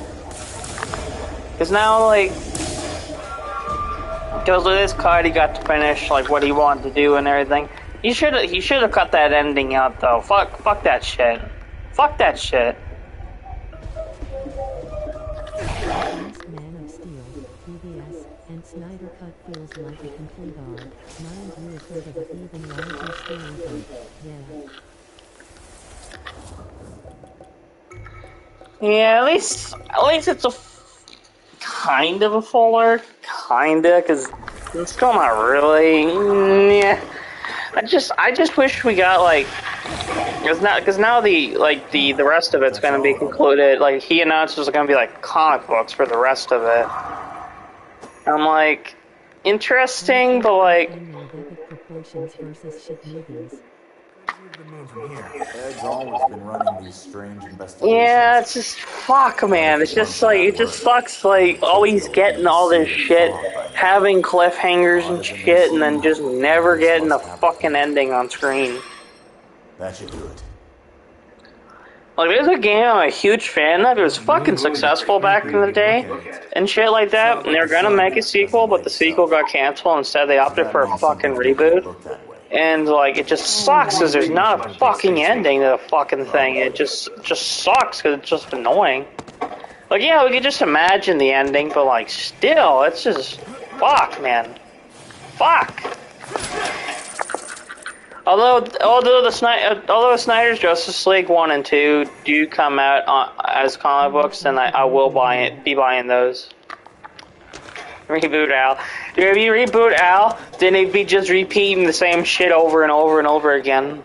Cause now, like, because with this cut, he got to finish like what he wanted to do and everything. He should have cut that ending out though. Fuck that shit. Fuck that shit. Last Man of Steel, BVS, and Snyder Cut feels like a complete arc. Mind you, have heard of an even larger story book. Yeah. Yeah, at least it's a kind of a full arc, kinda, cause it's still not really. Yeah. I just wish we got like, because now the rest of it's gonna be concluded. Like, he announced there's gonna be like comic books for the rest of it. I'm like, interesting, but like, Epic proportions versus shit movies. Ed's always been running these strange investigations. yeah, it's just fuck, man. It's just like, it just sucks, like, always getting all this shit, having cliffhangers and shit, and then just never getting the fucking ending on screen. That should do it. Like, there's a game I'm a huge fan of. It was fucking successful back in the day and shit like that, and they were gonna make a sequel, but the sequel got canceled. Instead, they opted for a fucking reboot. Look that way. And, like, it just sucks because there's not a fucking ending to the fucking thing. It just sucks because it's just annoying. Like, yeah, we could just imagine the ending, but like, still, it's just fuck, man, fuck. Although Snyder's Justice League 1 and 2 do come out as comic books, then I will be buying those. Reboot Al. Dude, if you reboot Al, then it'd be just repeating the same shit over and over and over again.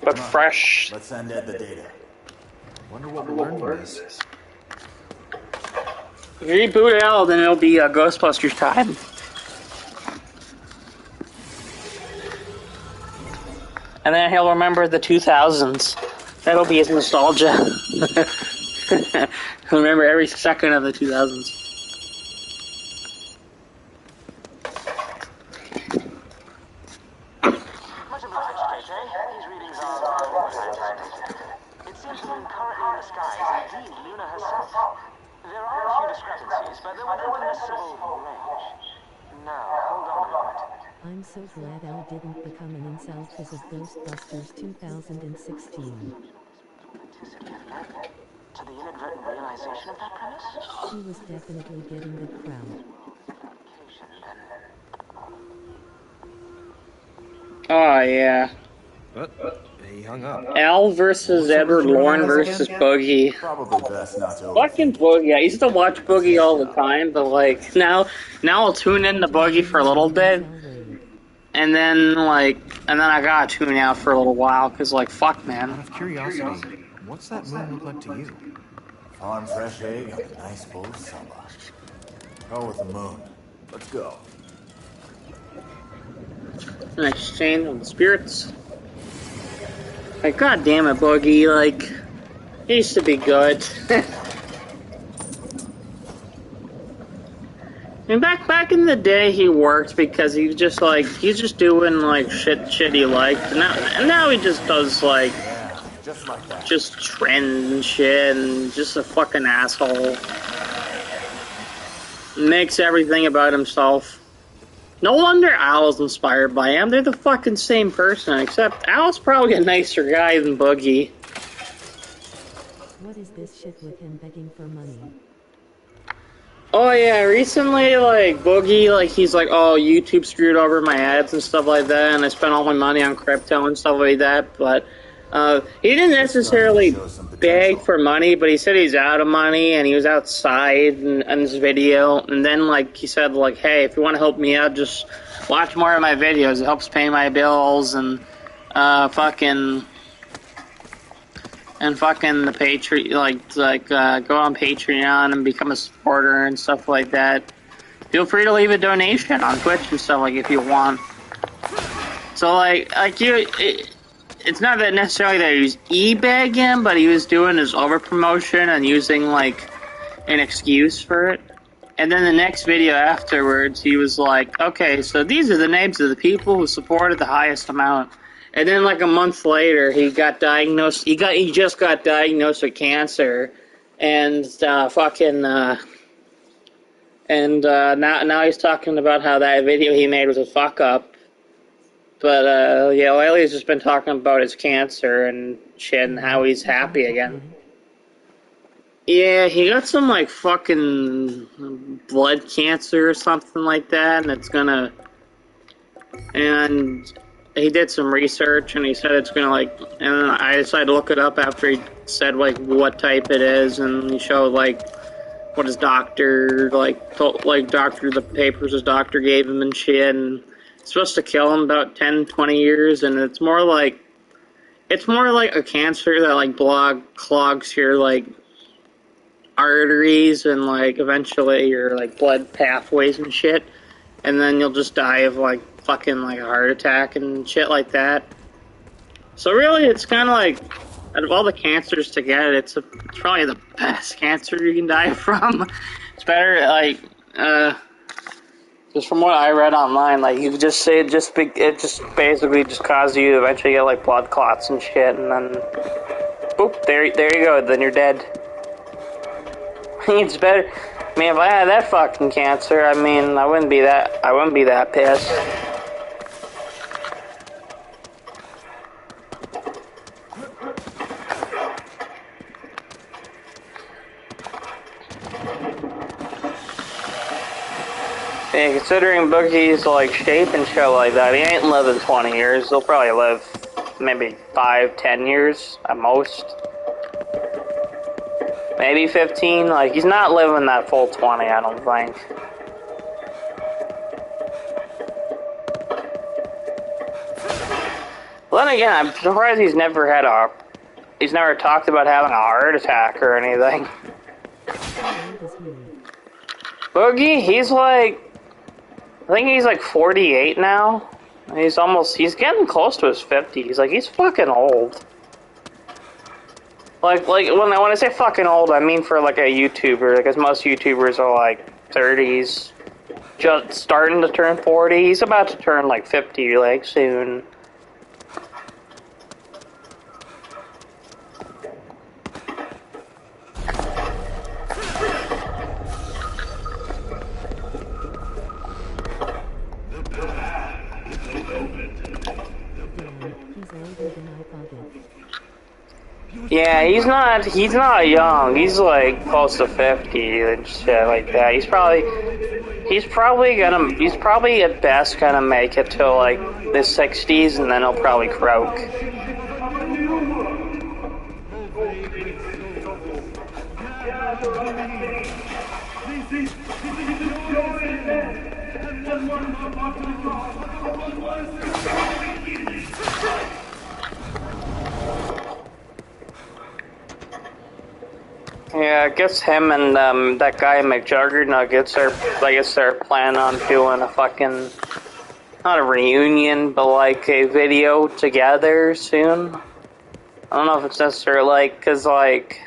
But fresh. Let's send Ed the data. Wonder what we'll learn from this. If you reboot Al, then it'll be Ghostbusters time. And then he'll remember the 2000s. That'll be his nostalgia. He'll remember every second of the 2000s. Much obliged, JJ. These readings are what I anticipated. It seems to be currently in the skies, indeed Luna herself. There are a few discrepancies, but they're within permissible range. Now, hold on a moment. I'm so glad Al didn't become an incel because of Ghostbusters 2016. To the inadvertent realization of that premise? He was definitely getting the crowd. Oh, yeah. But he hung up. Al versus Edward Lorne versus Boogie. Probably best not to. Fucking Boogie. I used to watch Boogie all the time, but like, now I'll tune in to Boogie for a little bit. And then I gotta tune out for a little while, cause like, fuck, Out man. of curiosity, what's that moon look like to you? Farm fresh egg on a nice full summer. Go with the moon. Let's go. An exchange of the spirits. Like, god damn it, Boogie, like, he used to be good. And back in the day, he worked because he was just like, he's just doing like shit he liked. And now he just does like, Yeah, just like that. just trend and shit, and just a fucking asshole. Makes everything about himself. No wonder Al's inspired by him. They're the fucking same person, except Al's probably a nicer guy than Boogie. What is this shit with him begging for money? Oh yeah, recently, like, Boogie, like, he's like, oh, YouTube screwed over my ads and stuff like that, and I spent all my money on crypto and stuff like that, but, he didn't necessarily beg for money, but he said he's out of money, and he was outside in his video, and then, like, he said, like, hey, if you want to help me out, just watch more of my videos, it helps pay my bills, and, fucking the Patreon, go on Patreon and become a supporter and stuff like that. Feel free to leave a donation on Twitch and stuff, like, if you want. So, it's not that necessarily that he was e-begging, but he was doing his over-promotion and using, like, an excuse for it. And then the next video afterwards, he was like, okay, so these are the names of the people who supported the highest amount. And then, like, a month later, he got diagnosed. He just got diagnosed with cancer, and now he's talking about how that video he made was a fuck up. But yeah, lately he's just been talking about his cancer and shit, and how he's happy again. Yeah, he got some like fucking blood cancer or something like that, and it's gonna and. He did some research, and he said it's gonna, like, and I decided to look it up after he said, like, what type it is, and he showed, like, what his doctor, the papers his doctor gave him and shit, and it's supposed to kill him about 10, 20 years, and it's more like a cancer that, like, clogs your, like, arteries and, like, eventually your, like, blood pathways and shit, and then you'll just die of, like, fucking, like, a heart attack and shit like that. So really, it's kind of like, out of all the cancers to get, it's probably the best cancer you can die from. It's better, like, just from what I read online, like, you just say it just basically just causes you to eventually get, like, blood clots and shit, and then, boop, there you go, then you're dead. It's better. I mean, if I had that fucking cancer, I mean, I wouldn't be that pissed. Yeah, considering Boogie's like shape and shit like that, he ain't living 20 years. He'll probably live maybe 5, 10 years at most. Maybe 15. Like, he's not living that full 20, I don't think. Well, then again, I'm surprised he's never talked about having a heart attack or anything. How old is he? Boogie, he's like, I think he's like 48 now. He's getting close to his 50s. Like, he's fucking old. Like when I say fucking old, I mean for like a YouTuber, because most YouTubers are like 30s, just starting to turn 40. He's about to turn like 50 like soon. Yeah, he's not young. He's like close to 50 and shit like that. He's probably at best gonna make it to like the 60s, and then he'll probably croak. Yeah, I guess him and that guy McJuggernuggets they're planning on doing a fucking, not a reunion, but like a video together soon. I don't know if it's necessarily like, cause like,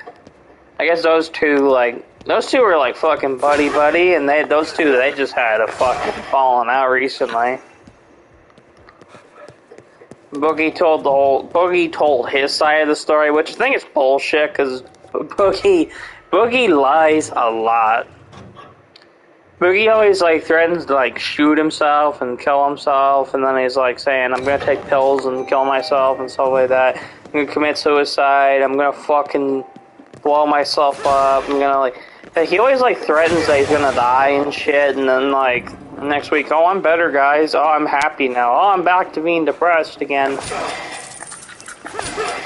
I guess those two were like fucking buddy, and they just had a fucking falling out recently. Boogie told his side of the story, which I think is bullshit, cause Boogie lies a lot. Boogie always like threatens to like shoot himself and kill himself, and then he's like saying, I'm gonna take pills and kill myself and stuff like that. I'm gonna commit suicide, I'm gonna fucking blow myself up, I'm gonna like he always like threatens that he's gonna die and shit, and then like next week, oh, I'm better, guys, oh, I'm happy now, oh, I'm back to being depressed again,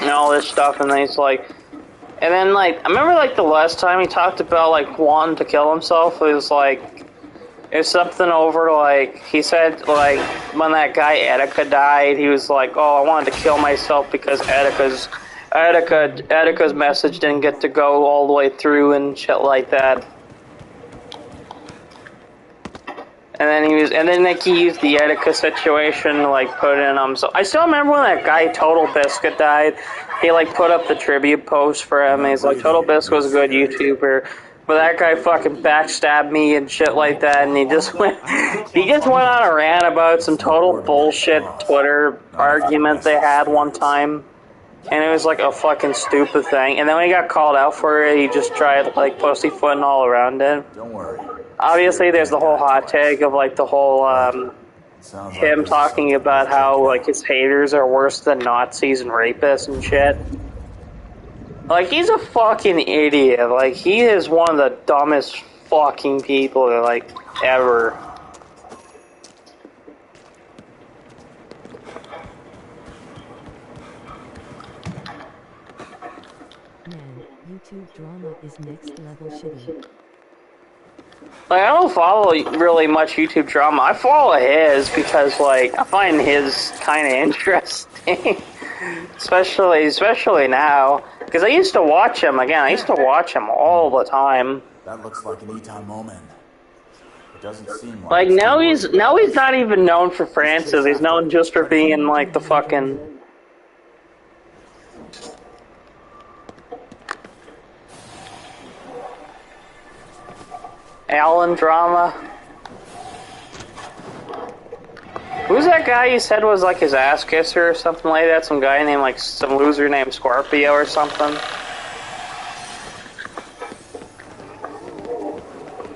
and all this stuff, and then he's like, and then, like, I remember, like, the last time he talked about, like, wanting to kill himself, it was, like, it was something over, like, he said, like, when that guy Etika died, he was like, oh, I wanted to kill myself because Etika's message didn't get to go all the way through and shit like that. And then like, he used the Etika situation to, like, put in, so I still remember when that guy Total Biscuit died. He, like, put up the tribute post for him, and he's like, Total Biscuit was a good YouTuber, but that guy fucking backstabbed me and shit like that, and he just went on a rant about some total bullshit Twitter argument they had one time, and it was, like, a fucking stupid thing, and then when he got called out for it, he just tried, like, pussyfooting all around it. Don't worry. Obviously, there's the whole hot take of, like, the whole, him talking about how, like, his haters are worse than Nazis and rapists and shit. Like, he's a fucking idiot. Like, he is one of the dumbest fucking people, like, ever. Man, YouTube drama is next level shitty. Like, I don't follow really much YouTube drama. I follow his because, like, I find his kind of interesting. especially now. Because I used to watch him, again, I used to watch him all the time. That looks like an E-Time moment. It doesn't seem like now he's not even known for Francis. He's known just for being, like, the fucking... Alan drama. Who's that guy you said was like his ass kisser or something like that? Some guy named like some loser named Scorpio or something.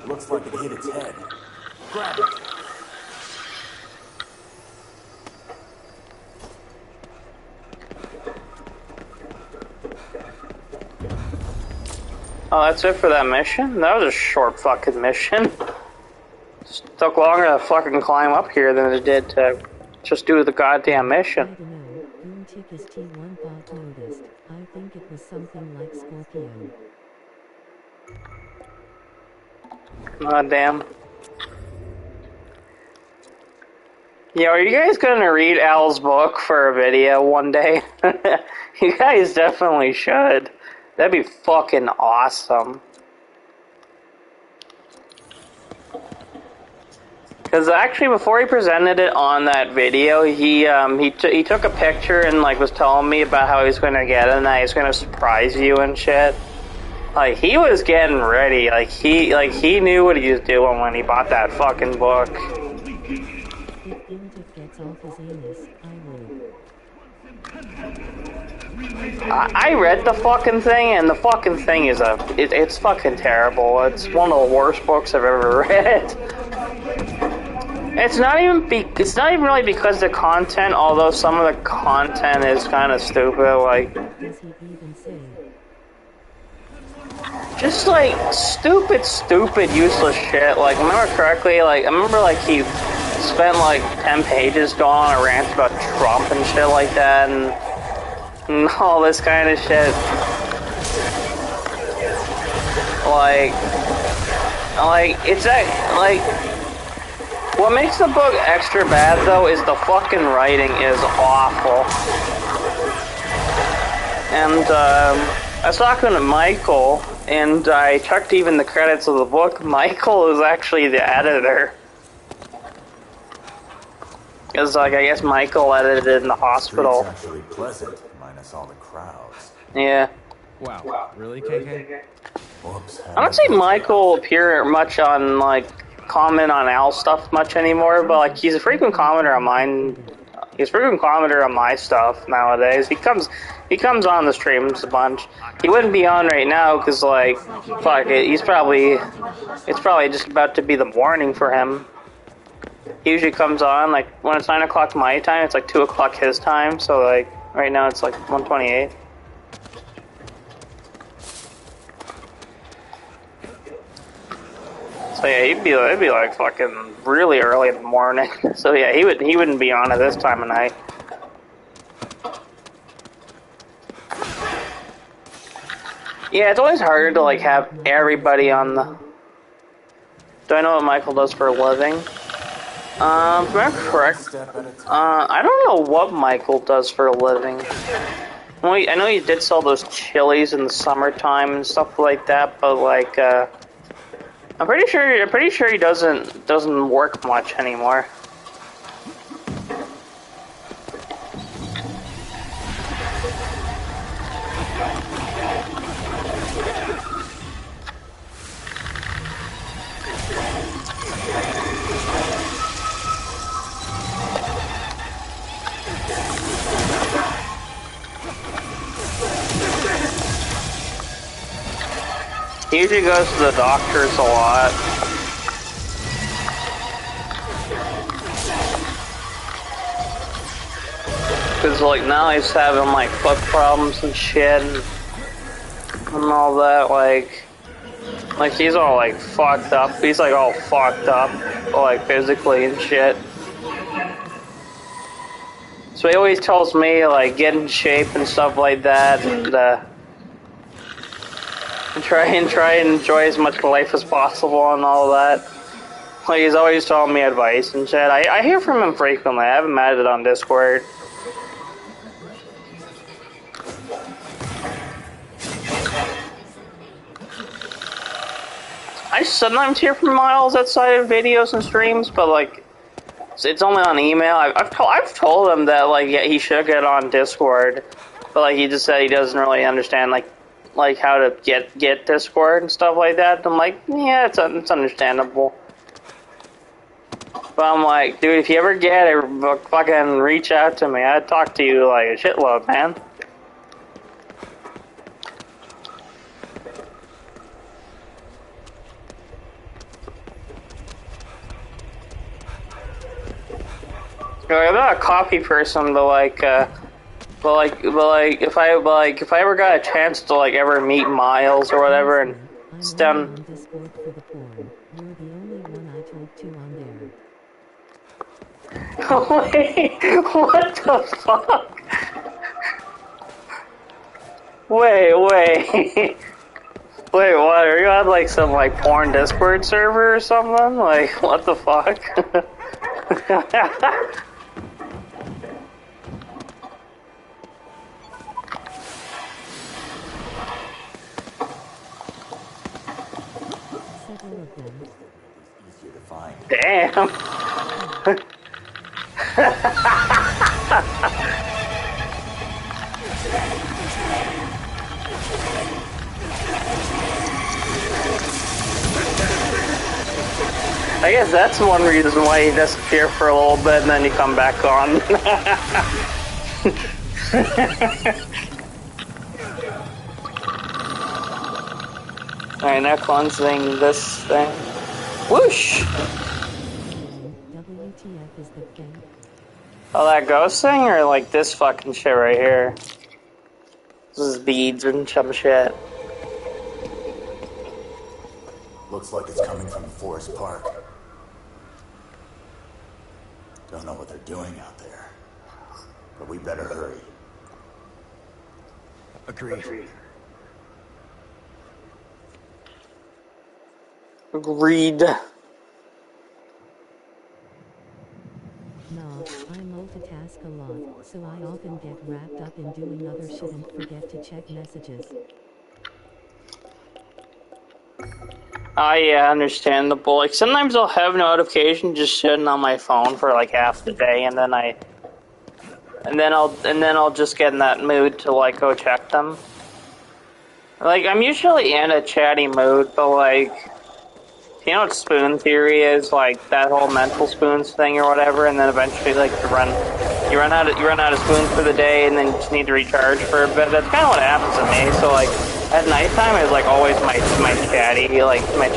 Looks like it hit its head. Grab it. Oh, that's it for that mission? That was a short fucking mission. Took longer to fucking climb up here than it did to just do the goddamn I mission. dunno, Boomchick is T1 bot noticed. I think it was something like Scorpio. God damn. Yo, are you guys gonna read Al's book for a video one day? You guys definitely should. That'd be fucking awesome. Because actually, before he presented it on that video, he took a picture and like was telling me about how he's gonna get it and that he's gonna surprise you and shit. Like he was getting ready. Like he knew what he was doing when he bought that fucking book. If Boomchick gets off his anus, I will. I read the fucking thing, and the fucking thing is it's fucking terrible. It's one of the worst books I've ever read. It's not even really because of the content, although some of the content is kind of stupid. Like, What does he even say? just like stupid, useless shit. Like, remember correctly? Like, I remember like he spent like 10 pages going on a rant about Trump and shit like that, and all this kind of shit. What makes the book extra bad though is the fucking writing is awful. And I was talking to Michael, and I checked even the credits of the book. Michael is actually the editor. Because, like, I guess Michael edited it in the hospital. Street's actually pleasant, minus all the crowds. Yeah. Wow. Really, KK? Whoops. I don't see Michael appear much on, like, comment on Al stuff much anymore, but, like, he's a frequent commenter on mine. He's a frequent commenter on my stuff nowadays. He comes on the streams a bunch. He wouldn't be on right now, because, like, fuck it, it's probably just about to be the morning for him. He usually comes on, like, when it's 9 o'clock my time, it's like 2 o'clock his time, so, like, right now it's like 1:28. So yeah, it'd be like fucking really early in the morning. So yeah, he wouldn't be on at this time of night. Yeah, it's always harder to like have everybody on the. Do I know what Michael does for a living? If I'm correct, Step at a time. I don't know what Michael does for a living. Well, I know he did sell those chilies in the summertime and stuff like that, but like, I'm pretty sure he doesn't work much anymore. He usually goes to the doctors a lot. Cause like now he's having like foot problems and shit and all that, like he's all like fucked up. He's like all fucked up, like physically and shit. So he always tells me like get in shape and stuff like that, and try and enjoy as much life as possible and all that. Like he's always telling me advice and shit. I hear from him frequently. I haven't met it on Discord. I sometimes hear from Miles outside of videos and streams, but like it's only on email. I've told him that like yeah, he should get on Discord, but like he just said he doesn't really understand like how to get Discord and stuff like that. I'm like, yeah, it's understandable. But I'm like, dude, if you ever get it, fucking reach out to me. I'd talk to you like a shitload, man. I'm not a coffee person, but like, if I ever got a chance to like ever meet Miles or whatever, and I'm it's done. on Discord for the porn. You're the only one I talk to on there. Wait, what the fuck? Wait. Wait, what? Are you on like some like porn Discord server or something? Like, what the fuck? Several of them. Easier to find. Damn. I guess that's one reason why you disappear for a little bit and then you come back on. Alright, now cleansing this thing. Whoosh! WTF is the thing. Oh, that ghost thing, or like this fucking shit right here? This is beads and some shit. Looks like it's coming from Forest Park. Don't know what they're doing out there, but we better hurry. Agreed. Agreed. Nah, I multitask a lot, so I often get wrapped up in doing other shit and forget to check messages. Yeah, understandable. Like sometimes I'll have notifications just sitting on my phone for like half the day, and then I'll just get in that mood to like go check them. Like I'm usually in a chatty mood, but like, you know what spoon theory is? Like that whole mental spoons thing or whatever, and then eventually like you run out of spoons for the day, and then you just need to recharge for a bit. That's kind of what happens to me. So like at nighttime is like always my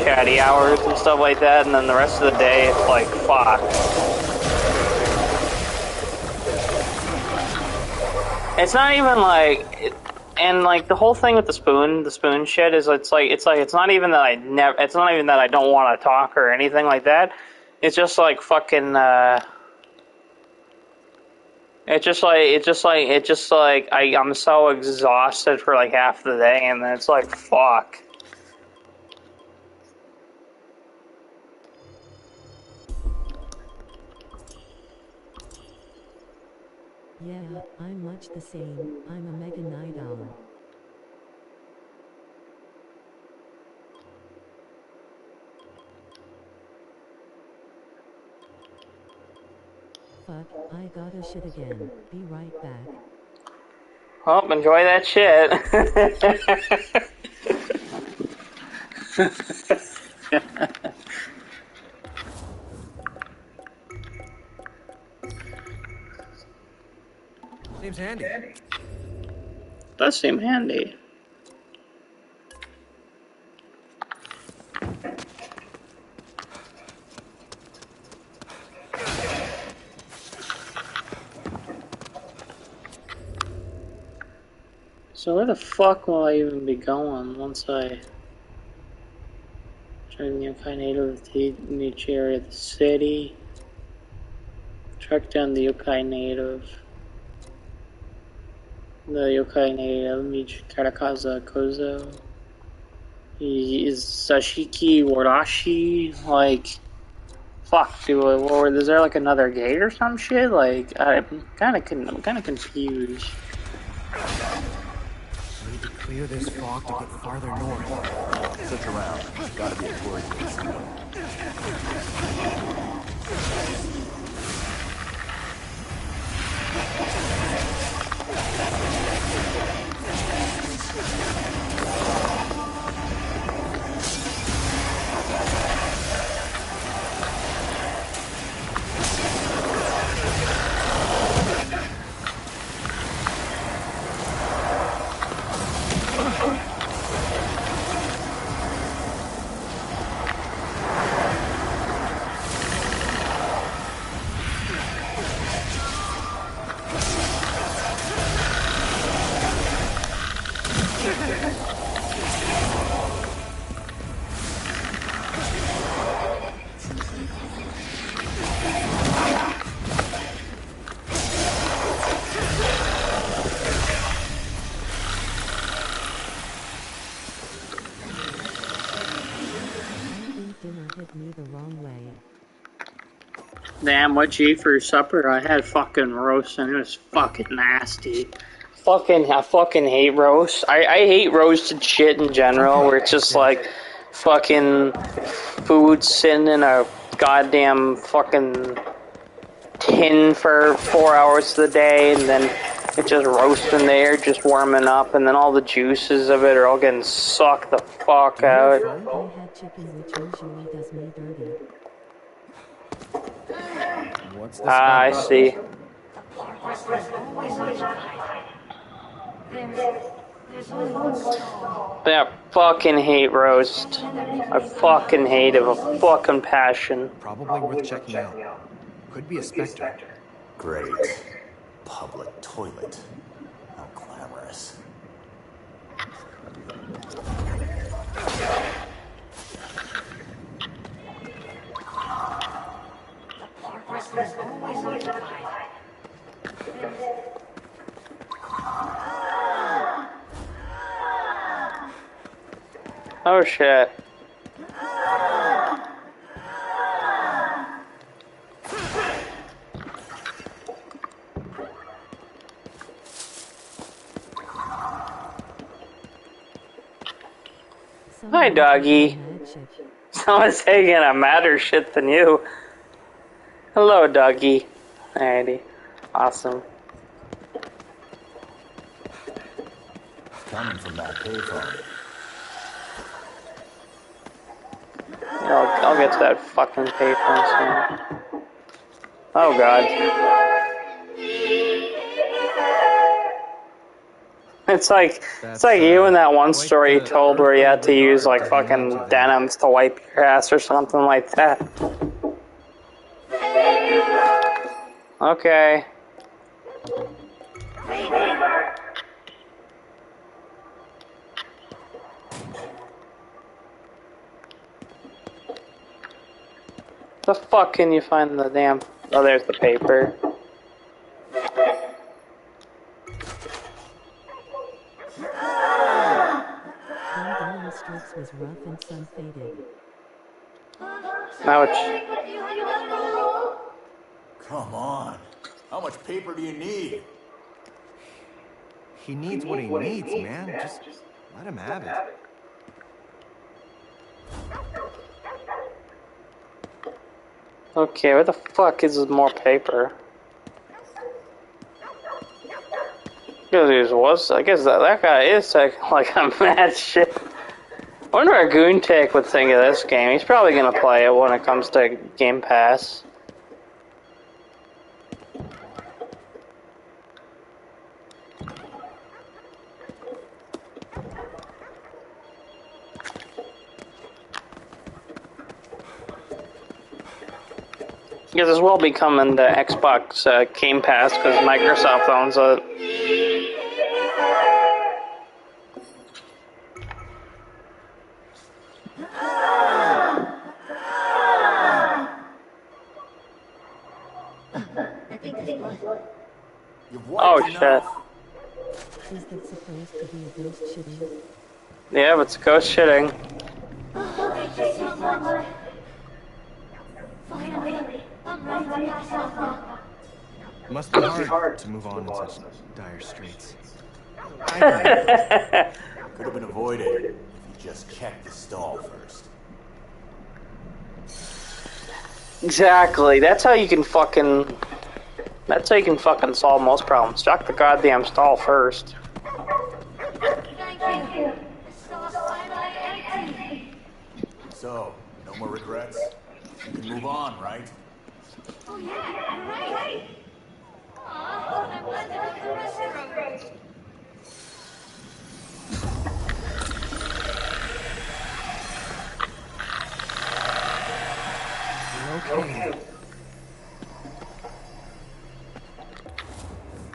chatty hours and stuff like that, and then the rest of the day it's like fuck. It's not even like. And like the whole thing with the spoon shit is it's not even that I don't want to talk or anything like that. It's just like fucking I'm so exhausted for like half the day, and then it's like fuck. Yeah, I'm much the same. I'm a mega night owl. Fuck, I gotta shit again. Be right back. Well, enjoy that shit. Seems handy. Does seem handy. So where the fuck will I even be going once I join the Yokai Native of the niche area of the city? Track down the Yokai Native. The Yokai Native, Michi Karakaza Kozo. Is Sashiki Warashi, like, fuck, is there like another gate or some shit? Like, I'm kind of confused. Need to clear this fog to get farther north. Look around. There's gotta be a tour here somewhere. completely the wrong way. Damn, what'd you eat for your supper? I had fucking roast and it was fucking nasty. I fucking hate roast. I hate roasted shit in general, where it's just like fucking food sitting in a goddamn fucking tin for 4 hours of the day, and then it's just roasting there, just warming up, and then all the juices of it are all getting sucked the fuck out. I had chicken, which usually does me dirty. What's this? I see. I fucking hate roast. I fucking hate it with a fucking passion. Probably worth checking out. Could be a specter. Great. Public toilet. How glamorous. Oh shit. Hi, doggy. Someone's taking a madder shit than you. Hello, doggy. Alrighty. Awesome. Coming from that payphone. I'll get to that fucking payphone soon. Oh god. It's like you in that one story you told where you had to use like fucking denims to wipe your ass or something like that. Okay. The fuck can you find the damn... Oh, there's the paper. Denim strips was rough and sun faded. Ouch. Come on. How much paper do you need? He needs what he needs, man. Just let him have it. Okay, where the fuck is more paper? I guess that guy is like a mad shit. I wonder what Goontech would think of this game. He's probably gonna play it when it comes to Game Pass. Because this will be coming to Xbox Game Pass because Microsoft owns it. Oh shit. Is that supposed to be a ghost shitting? Yeah, but it's ghost shitting. Must be hard to move on in such dire straits. Could have been avoided if you just checked the stall first. Exactly. That's how you can fucking solve most problems. Check the goddamn stall first. Thank you. So, no more regrets? You can move on, right? Oh yeah, right. Aw, I'm glad to go to the restroom. Okay.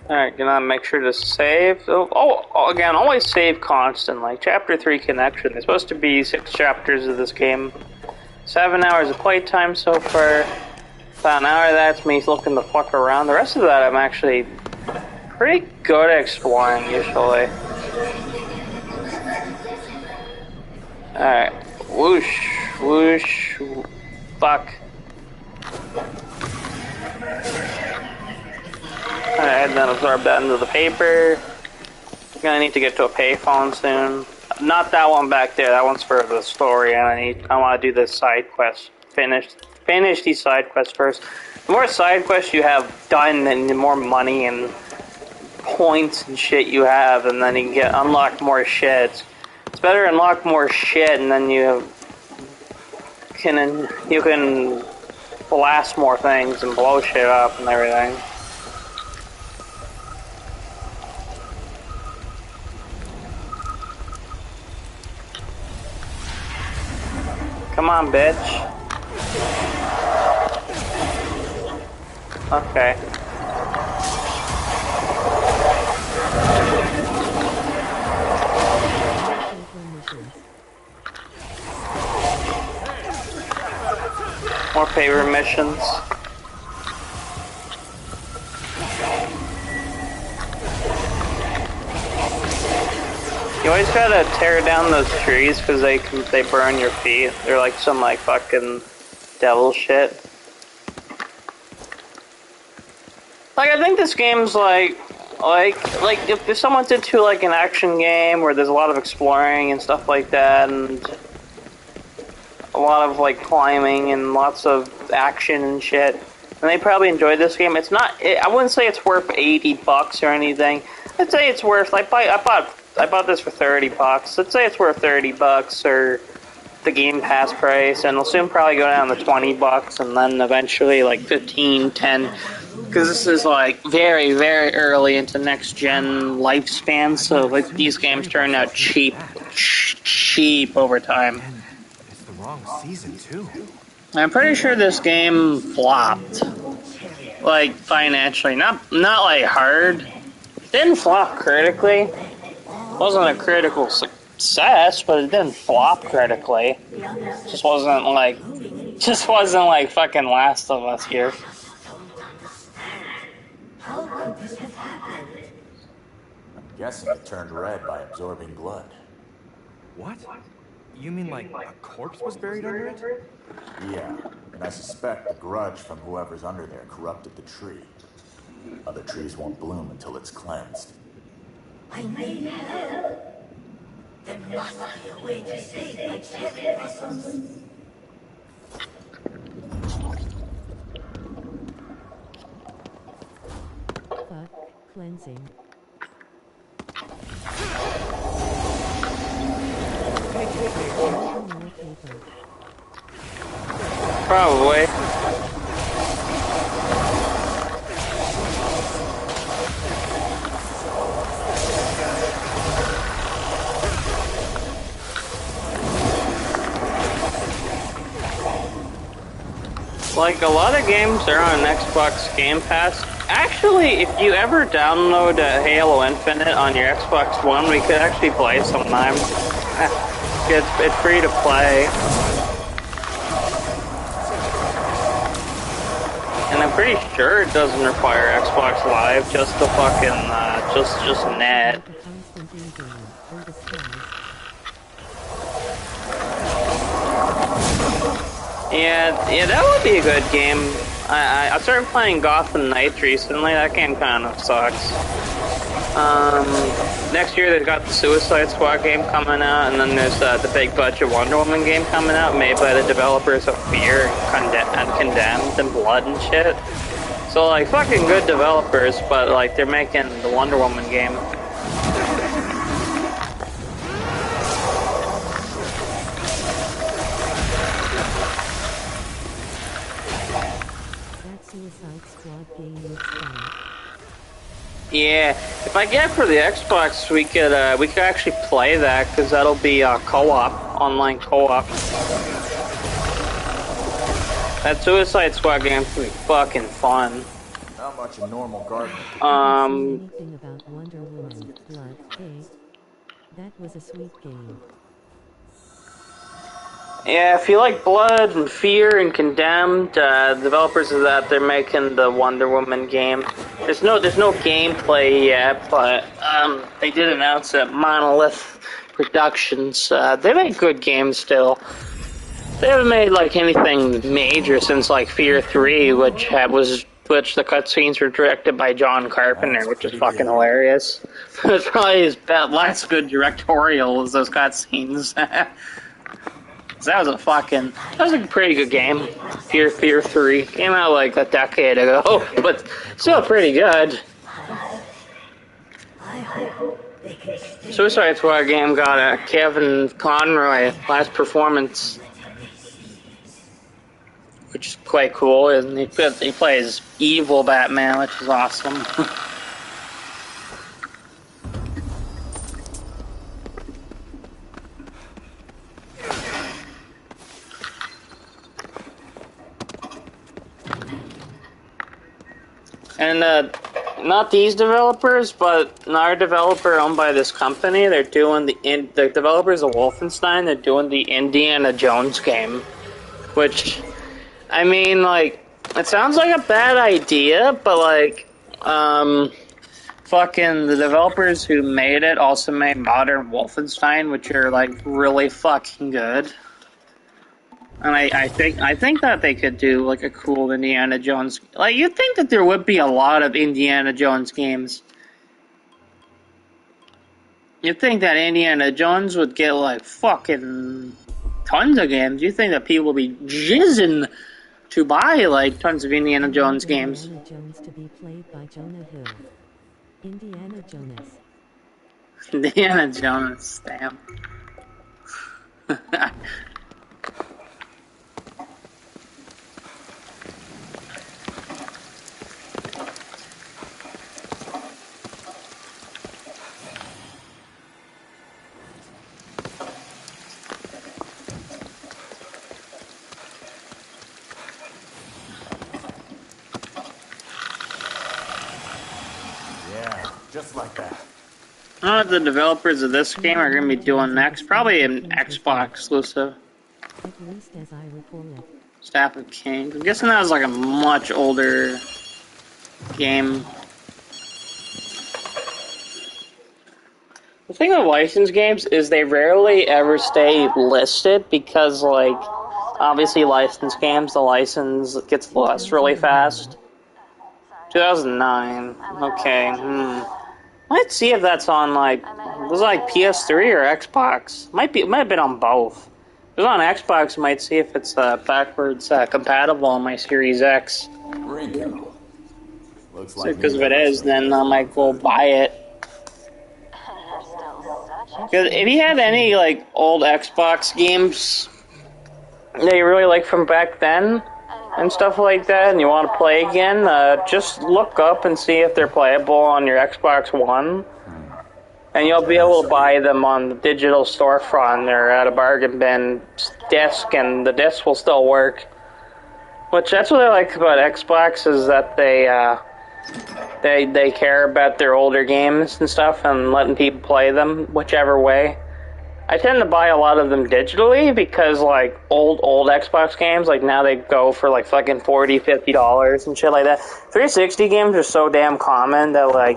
Alright, gonna make sure to save. Oh, again, always save constant. Like Chapter 3 Connection. There's supposed to be 6 chapters of this game. 7 hours of playtime so far. About an hour of that's me looking the fuck around. The rest of that I'm actually pretty good at exploring usually. Alright. Whoosh, whoosh. fuck. Alright, then absorb that into the paper. Gonna need to get to a payphone soon. Not that one back there. That one's for the story. I want to do this side quest. Finish these side quests first. The more side quests you have done, and the more money and points and shit you have, and then you can unlock more shit. It's better to unlock more shit, and then you can blast more things and blow shit up and everything. Come on, bitch. Okay. More paper missions. You always gotta tear down those trees because they burn your feet. They're like some like fucking devil shit. Like I think this game's like if someone's into like an action game where there's a lot of exploring and stuff like that, and a lot of like climbing and lots of action and shit, and they probably enjoy this game. It's not. I wouldn't say it's worth $80 or anything. I'd say it's worth like I bought this for $30. Let's say it's worth $30 or the Game Pass price, and it'll soon probably go down to $20, and then eventually like 15, 10. Because this is like very, very early into next gen lifespan, so like these games turn out cheap over time. It's the wrong season too. I'm pretty sure this game flopped, like financially, not like hard. It didn't flop critically. It wasn't a critical success, but it didn't flop critically. Just wasn't like fucking Last of Us here. I'm guessing it turned red by absorbing blood. What? You mean like a corpse was buried under it? Yeah, and I suspect the grudge from whoever's under there corrupted the tree. Other trees won't bloom until it's cleansed. I need help. There must be a way to save my cherry vessels. Fuck, cleansing. More paper. Probably. Like a lot of games are on Xbox Game Pass. Actually, if you ever download Halo Infinite on your Xbox One, we could actually play sometime. It's free to play. And I'm pretty sure it doesn't require Xbox Live, just the fucking, just net. Yeah, that would be a good game. I started playing Gotham Knights recently. That game kind of sucks. Next year they've got the Suicide Squad game coming out, and then there's the big budget Wonder Woman game coming out, made by the developers of Fear and Condemned and Blood and shit. So like fucking good developers, but like they're making the Wonder Woman game. Suicide Squad game looks fun. Yeah, if I get it for the Xbox, we could actually play that, because that'll be co-op, online co-op. That Suicide Squad game's gonna be fucking fun. Not much a normal gardener. Anything about Wonder Woman, Blood, hey? That was a sweet game. Yeah, if you like Blood and Fear and Condemned, the developers of that, they're making the Wonder Woman game. There's no gameplay yet, but they did announce that Monolith Productions, they make good games still. They haven't made like anything major since like Fear 3, which the cutscenes were directed by John Carpenter, which is fucking hilarious. It's probably his last good directorial was those cutscenes. That was a pretty good game. Fear 3 came out like a decade ago, but still pretty good. Suicide Squad game got a Kevin Conroy last performance, which is quite cool, and he plays evil Batman, which is awesome. And not these developers, but another developer owned by this company. They're doing the developers of Wolfenstein. They're doing the Indiana Jones game, which, I mean, like, it sounds like a bad idea, but like, fucking the developers who made it also made Modern Wolfenstein, which are like really fucking good. And I think that they could do like a cool Indiana Jones. Like, you'd think that there would be a lot of Indiana Jones games. You'd think that Indiana Jones would get like fucking tons of games. You think that people would be jizzing to buy like tons of Indiana Jones games. Indiana Jones to be played by Jonah Hill. Indiana Jonas. Indiana Jones, damn. Just like that. I don't know what the developers of this game are going to be doing next. Probably an Xbox exclusive. At least as I recall it. Staff of Kings. I'm guessing that was like a much older game. The thing with licensed games is they rarely ever stay listed because, like, obviously licensed games, the license gets lost really fast. 2009. Okay. Let's see if that's on, like, was it like PS3 or Xbox? It might have been on both. If it was on Xbox, I might see if it's backwards compatible on my Series X. Ringo. Looks like Because if it is, then I might go buy it. Because if you had any, like, old Xbox games that you really like from back then and stuff like that, and you want to play again, just look up and see if they're playable on your Xbox One. And you'll be able to buy them on the digital storefront or at a bargain bin disc, and the disc will still work. Which, that's what I like about Xbox, is that they care about their older games and stuff and letting people play them whichever way. I tend to buy a lot of them digitally because, like, old Xbox games, like, now they go for, like, fucking $40, $50 and shit like that. 360 games are so damn common that, like,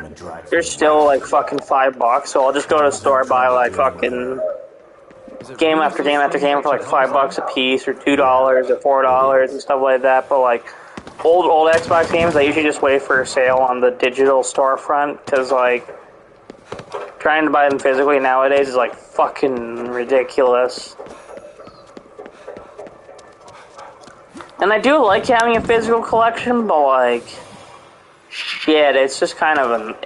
they're still, like, fucking $5, so I'll just go to the store, buy, like, fucking game after game after game for, like, $5 a piece, or $2 or $4 and stuff like that, but, like, old Xbox games, I usually just wait for a sale on the digital storefront, because, like, trying to buy them physically nowadays is, like, fucking ridiculous. And I do like having a physical collection, but, like, shit, it's just kind of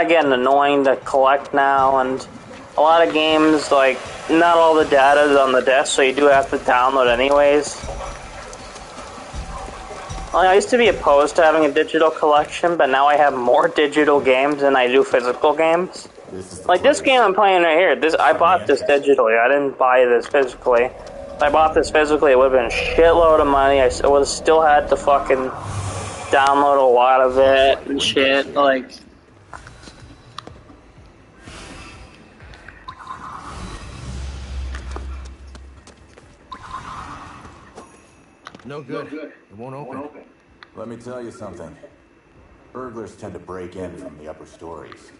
getting annoying to collect now, and a lot of games, like, not all the data is on the disc, so you do have to download anyways. Well, I used to be opposed to having a digital collection, but now I have more digital games than I do physical games. Like this game I'm playing right here, I bought this digitally, I didn't buy this physically. If I bought this physically, it would have been a shitload of money. I would have still had to fucking download a lot of it and shit, like... No good. It won't open. Let me tell you something. Burglars tend to break in from the upper stories.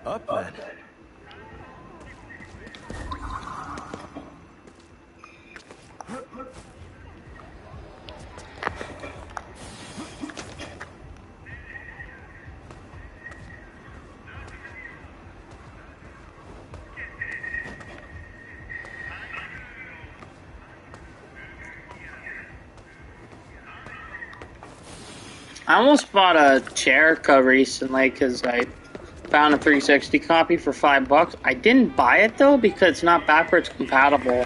Up then. I almost bought a Jericho recently because I found a 360 copy for $5. I didn't buy it though because it's not backwards compatible.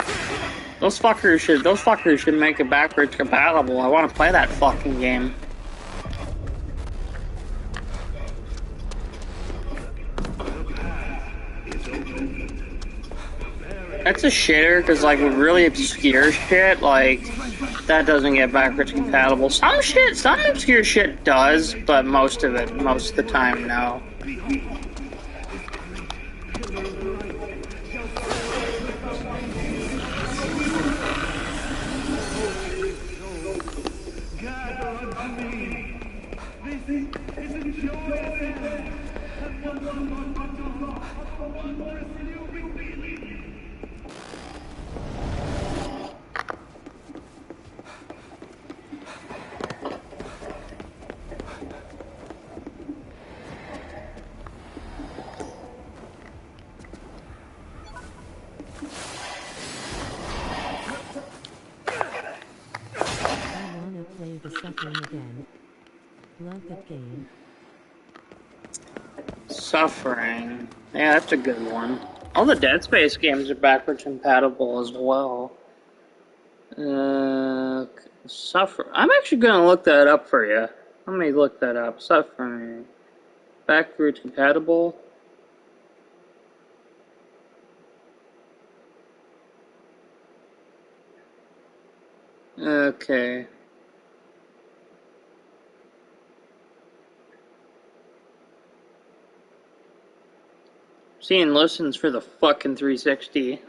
Those fuckers should make it backwards compatible. I want to play that fucking game. That's a shitter because like with really obscure shit, like that doesn't get backwards compatible. Some obscure shit does, but most of the time, no. Again. Love that game. Suffering. Yeah, that's a good one. All the Dead Space games are backwards compatible as well. I'm actually gonna look that up for you. Let me look that up. Suffering. Backwards compatible. Okay. Seeing listens for the fucking 360.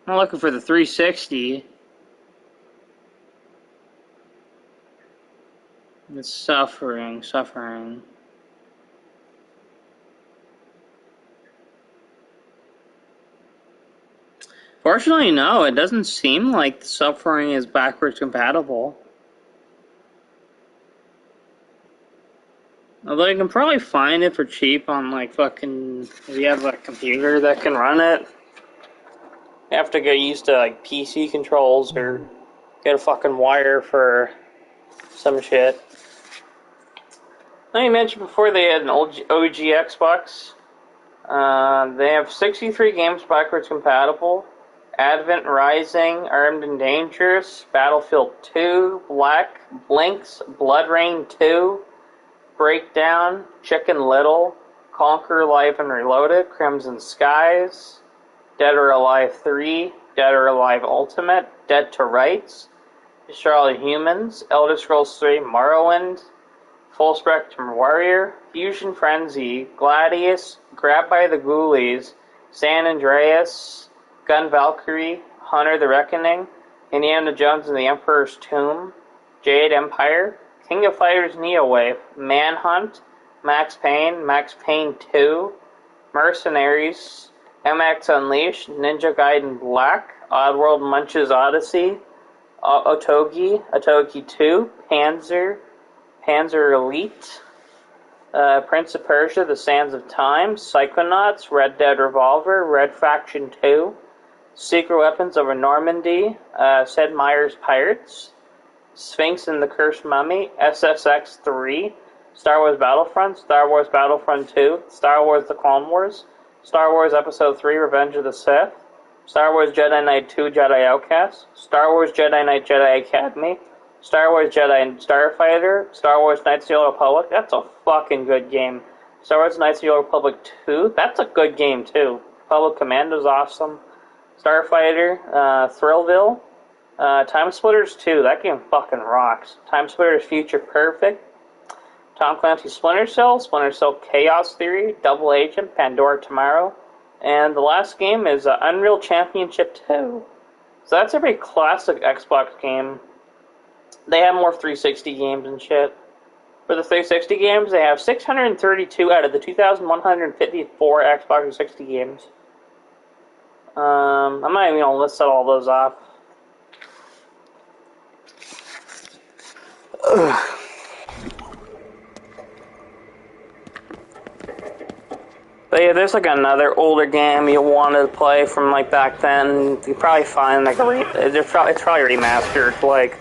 I'm looking for the 360. It's suffering. Fortunately, no, it doesn't seem like the suffering is backwards compatible. Although you can probably find it for cheap on like fucking, if you have a computer that can run it. You have to get used to like PC controls or get a fucking wire for some shit. Like you mentioned before, they had an OG Xbox. They have 63 games backwards compatible. Advent Rising, Armed and Dangerous, Battlefield 2, Black, Blinks, Blood Rain 2, Breakdown, Chicken Little, Conquer Live and Reloaded, Crimson Skies, Dead or Alive 3, Dead or Alive Ultimate, Dead to Rights, Destroy All Humans, Elder Scrolls 3 Morrowind, Full Spectrum Warrior, Fusion Frenzy, Gladius, Grabbed by the Ghoulies, San Andreas, Gun Valkyrie, Hunter the Reckoning, Indiana Jones and the Emperor's Tomb, Jade Empire, King of Fighters Neowave, Manhunt, Max Payne 2, Mercenaries, MX Unleashed, Ninja Gaiden Black, Oddworld Munch's Odyssey, Otogi 2, Panzer Elite, Prince of Persia, The Sands of Time, Psychonauts, Red Dead Revolver, Red Faction 2, Secret Weapons over Normandy, Sid Meier's Pirates, Sphinx and the Cursed Mummy, SSX 3, Star Wars Battlefront 2, Star Wars The Clone Wars, Star Wars Episode 3, Revenge of the Sith, Star Wars Jedi Knight 2, Jedi Outcast, Star Wars Jedi Knight Jedi Academy, Star Wars Jedi and Starfighter, Star Wars Knights of the Old Republic, that's a fucking good game. Star Wars Knights of the Old Republic 2, that's a good game too. Republic Commando's awesome. Starfighter, Thrillville, Time Splitters 2, that game fucking rocks. Time Splitters Future Perfect, Tom Clancy's Splinter Cell Chaos Theory, Double Agent, Pandora Tomorrow, and the last game is Unreal Championship 2. So that's a very classic Xbox game. They have more 360 games and shit. For the 360 games, they have 632 out of the 2,154 Xbox 360 games. I'm not even going to list all those off. But yeah, there's like another older game you wanted to play from like back then. You probably find like it's probably remastered. Like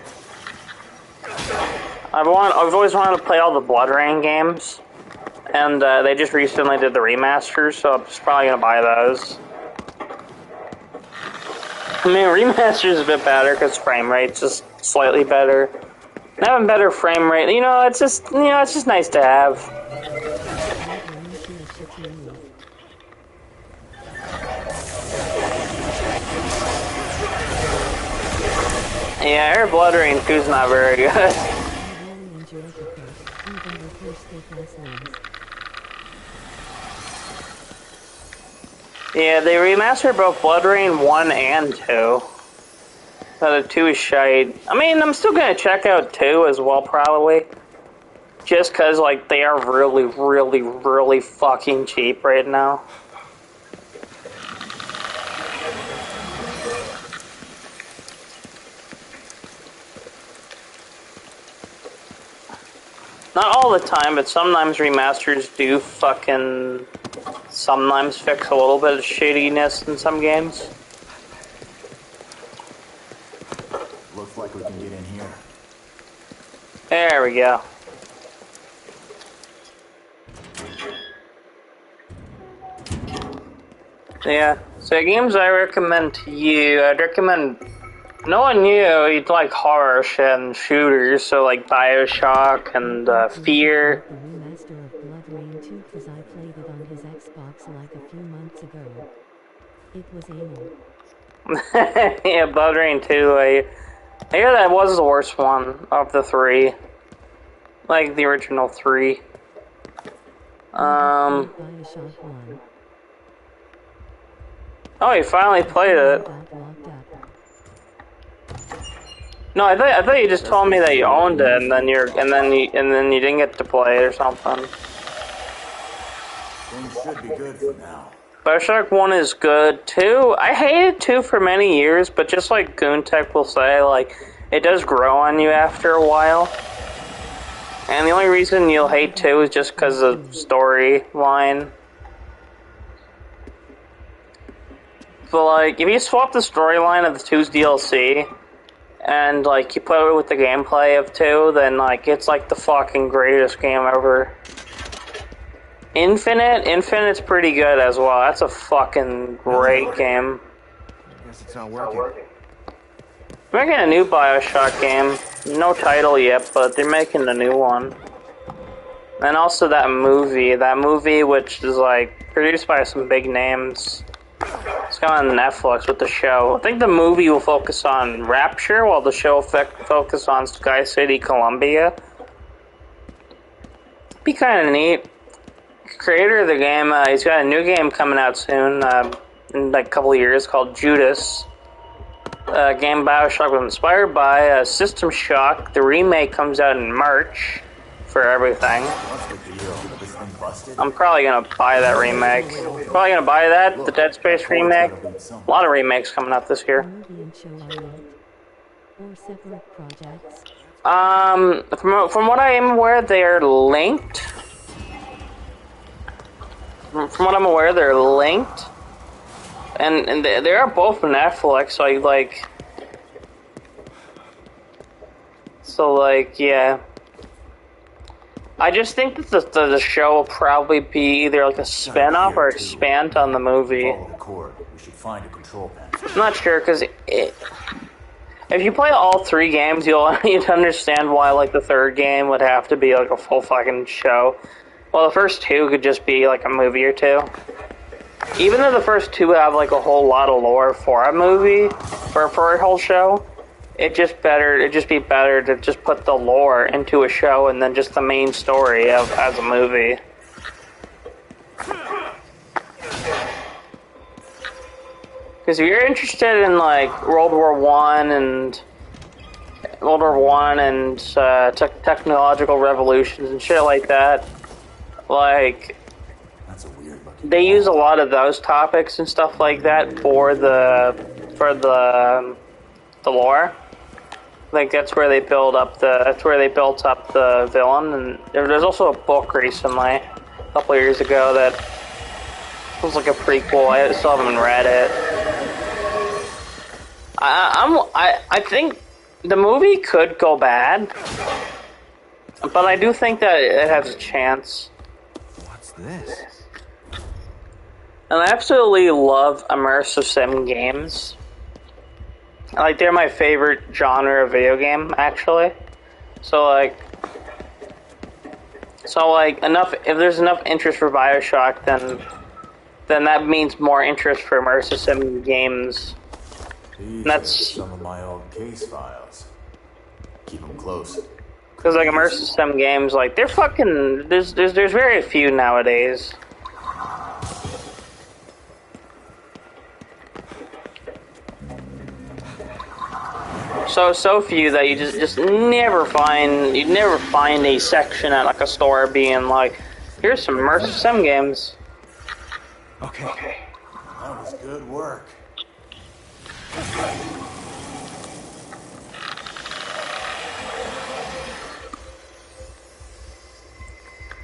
I've always wanted to play all the Blood Rain games, and they just recently did the remasters, so I'm just probably gonna buy those. I mean, remaster is a bit better because frame rate's just slightly better. And having better frame rate, it's just nice to have. Yeah, I heard Blood Rain 2's not very good. Yeah, they remastered both Blood Rain 1 and 2. So the 2 is shite. I mean, I'm still gonna check out 2 as well, probably. Just cause, like, they are really, really, really fucking cheap right now. Not all the time, but sometimes remasters do sometimes fix a little bit of shittiness in some games. Looks like we can get in here. There we go. Yeah, so games I recommend to you, I'd recommend... Knowing you'd like horror shit and shooters, so like Bioshock and Fear. The remaster of Blood Rain 2 'cause I played it on his Xbox like a few months ago. It was anal. Yeah, Blood Rain 2, I hear that was the worst one of the 3. Like the original 3. Bioshock 1. Oh, you finally played it. No, I thought you just told me that you owned it, and then you didn't get to play it or something. Things should be good for now. Bioshock 1 is good. 2, I hated 2 for many years, but just like Goontech will say, like, it does grow on you after a while. And the only reason you'll hate 2 is just because of storyline. But like, if you swap the storyline of the 2's DLC, and like you put it with the gameplay of 2, then like it's like the fucking greatest game ever. Infinite's pretty good as well. That's a fucking great game. I guess it's not working. They're making a new Bioshock game. No title yet, but they're making a new one. And also that movie which is like produced by some big names. It's coming on Netflix with the show. I think the movie will focus on Rapture, while the show will focus on Sky City, Columbia. Be kind of neat. Creator of the game, he's got a new game coming out soon, in like a couple of years, called Judas. Game Bioshock was inspired by System Shock. The remake comes out in March for everything. What's the deal? This thing busted? I'm probably gonna buy that remake. Probably gonna buy that, the Dead Space remake. A lot of remakes coming out this year. Movie and show are linked. Or separate projects. From what I am aware, they're linked. From what I'm aware, they're linked. And they are both Netflix, so yeah. I just think that the show will probably be either like a spin-off or expand on the movie. Follow the cord. We should find a control panel. I'm not sure, because if you play all 3 games, you'd understand why like the 3rd game would have to be like a full fucking show. Well, the first 2 could just be like a movie or 2. Even though the first 2 have like a whole lot of lore for a movie, for a whole show, it'd just be better to just put the lore into a show and then just the main story as a movie. Because if you're interested in like World War I and technological revolutions and shit like that, like That's a weird looking. they use a lot of those topics and stuff like that for the lore. Like that's where they build up the villain, and there's also a book recently, a couple of years ago, that was like a prequel. I still haven't read it. I think the movie could go bad, but I do think that it has a chance. What's this? And I absolutely love immersive sim games. Like, they're my favorite genre of video game, actually. So like, if there's enough interest for BioShock, then that means more interest for immersive sim games. These That's are some of my old case files. Keep them close. because like immersive sim games, like they're fucking. There's very few nowadays. So few that you just never find. You'd never find a section at like a store being like, here's some immersive sim games. Okay. That was good work.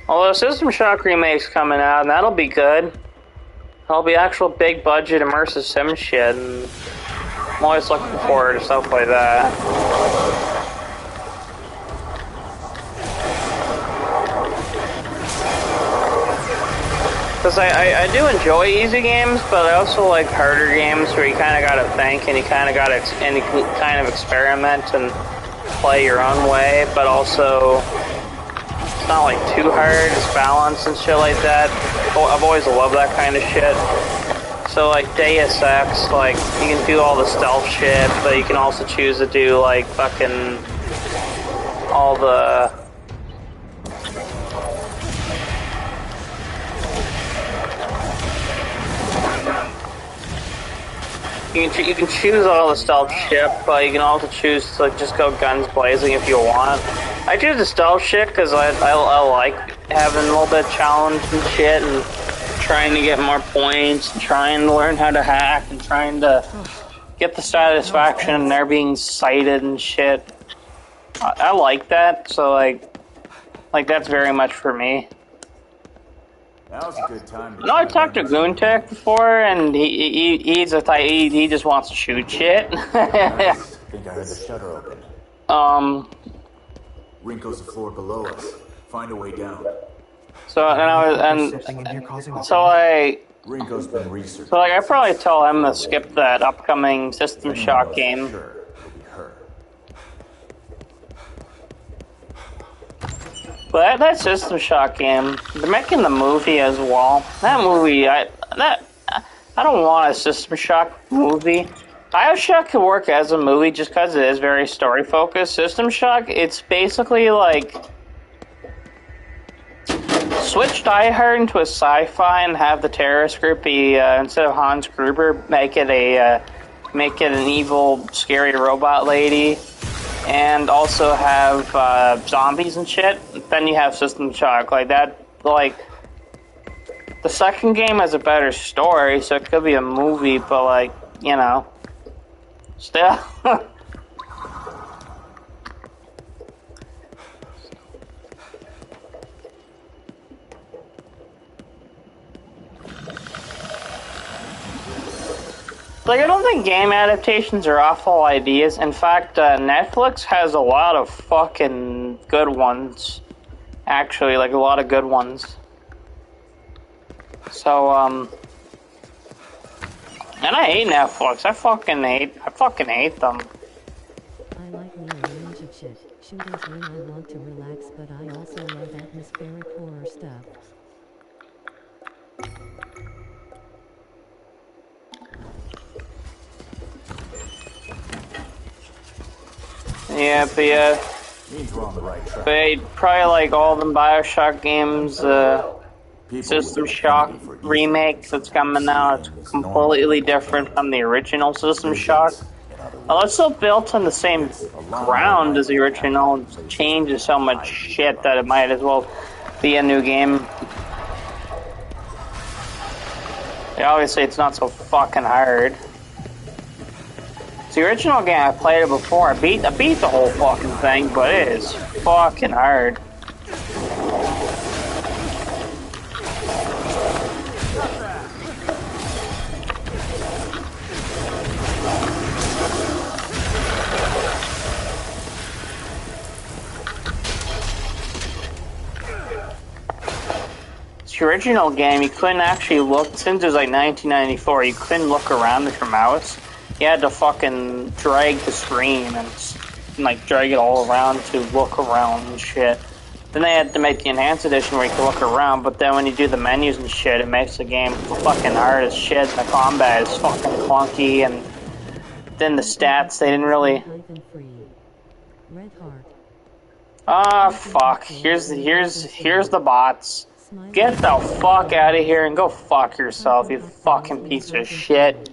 Although System Shock remake's coming out, and that'll be good. That'll be actual big budget immersive sim shit, and I'm always looking forward to stuff like that. Because I do enjoy easy games, but I also like harder games where you kind of gotta think and you kind of kind of experiment and play your own way, but also it's not like too hard, it's balanced and shit like that. I've always loved that kind of shit. So like Deus Ex, like you can do all the stealth shit, but you can also choose to do like fucking all the you can choose all the stealth shit, but you can also choose to like just go guns blazing if you want. I choose the stealth shit because I like having a little bit of challenge and shit, and trying to get more points, and trying to learn how to hack, and trying to get the satisfaction and they're being sighted and shit. I like that, so like that's very much for me. Now's a good time to No, I talked to Goontech before, and he's a type, he just wants to shoot shit. Think I heard the shutter open. Rinko's the floor below us. Find a way down. Something in here causing the Rinko's been researching. So like I probably tell him to skip that upcoming System Shock game. Sure, it'll be her. But that System Shock game, they're making the movie as well. That movie, I don't want a System Shock movie. BioShock could work as a movie just because it is very story focused. System Shock, it's basically like switch Die Hard into a sci-fi and have the terrorist group be instead of Hans Gruber, make it an evil, scary robot lady. And also have zombies and shit. Then you have System Shock like that. Like the second game has a better story, so it could be a movie. But like you know, still. Like, I don't think game adaptations are awful ideas. In fact, Netflix has a lot of fucking good ones. Actually, like, a lot of good ones. So, and I hate Netflix. I fucking hate them. I like me a range of shit. Shooters when I want to relax, but I also love atmospheric horror stuff. Yeah, but yeah. Means we're on the right track. But probably like all the BioShock games, System Shock remake that's coming out. It's completely different from the original System Shock. Well, it's still built on the same ground as the original. It changes so much shit that it might as well be a new game. Yeah, obviously, it's not so fucking hard. It's The original game, I played it before. I beat the whole fucking thing, but it is fucking hard. The original game, you couldn't actually look, since it was like 1994, you couldn't look around with your mouse. You had to fucking drag the screen and like drag it all around to look around and shit. Then they had to make the enhanced edition where you could look around, but then when you do the menus and shit, it makes the game fucking hard as shit, and the combat is fucking clunky, and then the stats, they didn't really... Red Heart. Ah, fuck. Here's the bots. Get the fuck out of here and go fuck yourself, you fucking piece of shit.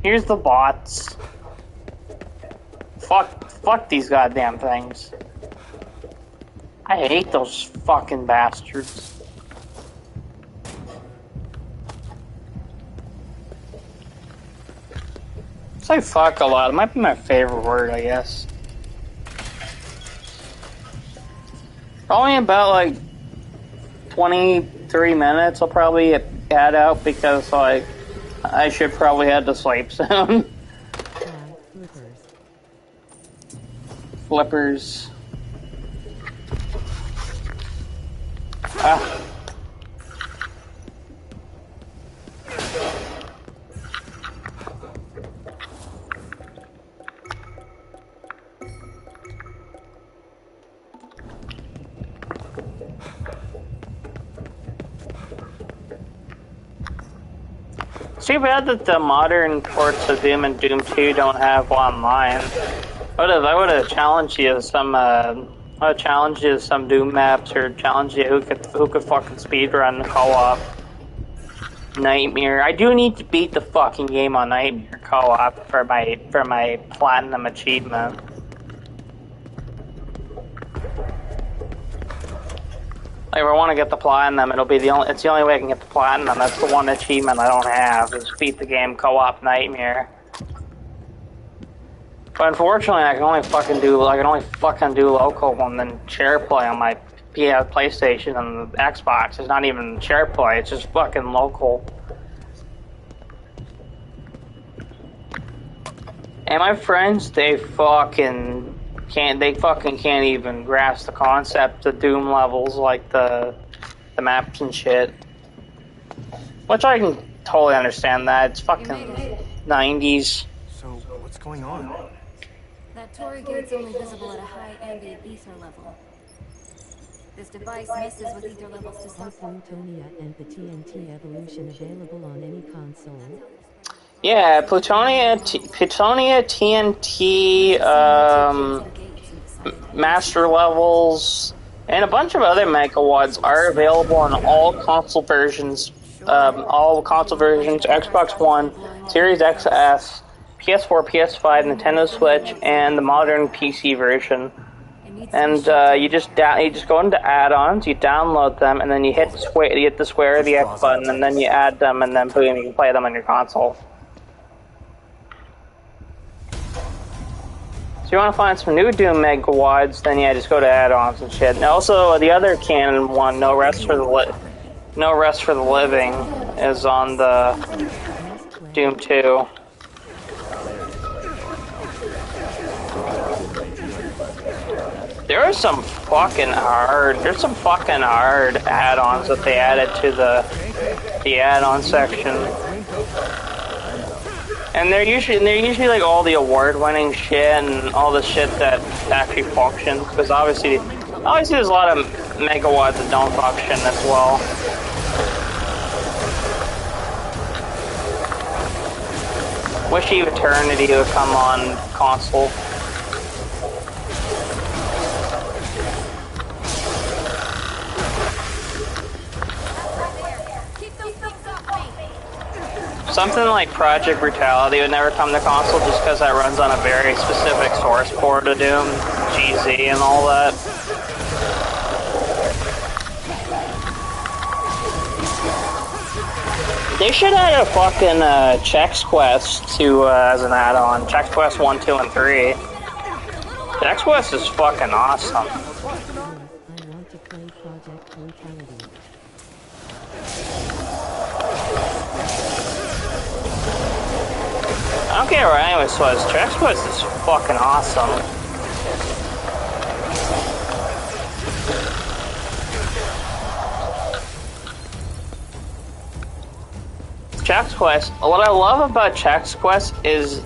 Here's the bots. Fuck these goddamn things. I hate those fucking bastards. Say fuck a lot. It might be my favorite word, I guess. Only about like 23 minutes I'll probably add out because like I should probably head to sleep soon. Flippers. Ah. It's too bad that the modern ports of Doom and Doom 2 don't have online. I would have challenged you some Doom maps, or challenged you who could fucking speedrun co-op Nightmare. I do need to beat the fucking game on Nightmare co-op for my platinum achievement. Like, if I want to get the platinum, it's the only way I can get the platinum. That's the one achievement I don't have, is beat the game co-op Nightmare. But unfortunately, I can only fucking do local and then share play on my PlayStation and the Xbox. It's not even share play, it's just fucking local. And my friends, they fucking can't even grasp the concept of Doom levels, like the maps and shit. Which I can totally understand that. It's fucking 90s. So, what's going on? That Torii gate's only visible at a high ambient ether level. This device messes with ether levels to Are some... Plutonia and the TNT evolution available on any console? Yeah, Plutonia, TNT, Master Levels, and a bunch of other megawads are available on all console versions. Xbox One, Series XS, PS4, PS5, Nintendo Switch, and the modern PC version. And you just go into add-ons, you download them, and then you hit the square or the X button, and then you add them, and then boom, you can play them on your console. So you want to find some new Doom megawads, then yeah, just go to add-ons and shit. And also, the other canon one, No Rest for the Living, is on the Doom 2. There's some fucking hard add-ons that they added to the add-on section. And they're usually like all the award-winning shit and all the shit that actually functions, because obviously there's a lot of megawads that don't function as well. Wish Eternity would come on console. Something like Project Brutality would never come to console just because that runs on a very specific source port of Doom, GZ and all that. They should add a fucking Chex Quest to as an add-on. Chex Quest 1, 2, and 3. Chex Quest is fucking awesome. Yes, I want to play Project Brutality. I don't care what anyone says. Chex Quest is fucking awesome. Chex Quest. What I love about Chex Quest is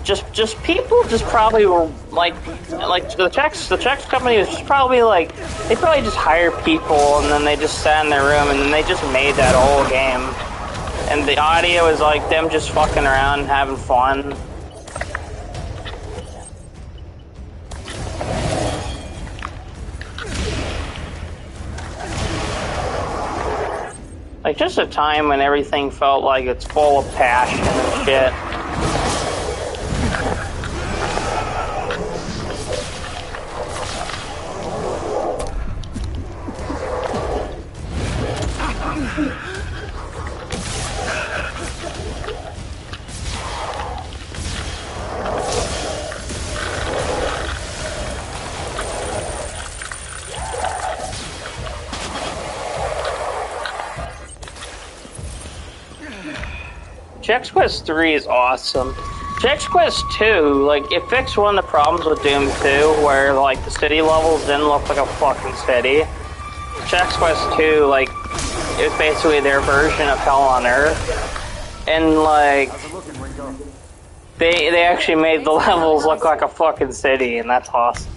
just people just probably were like the Chex company was just probably like they probably just hire people and then they just sat in their room and then they just made that whole game. And the audio is like them just fucking around and having fun. Like just a time when everything felt like it's full of passion and shit. Chex Quest 3 is awesome. Chex Quest 2, like, it fixed one of the problems with Doom 2, where, like, the city levels didn't look like a fucking city. Chex Quest 2, like, it was basically their version of Hell on Earth. And, like, they actually made the levels look like a fucking city, and that's awesome.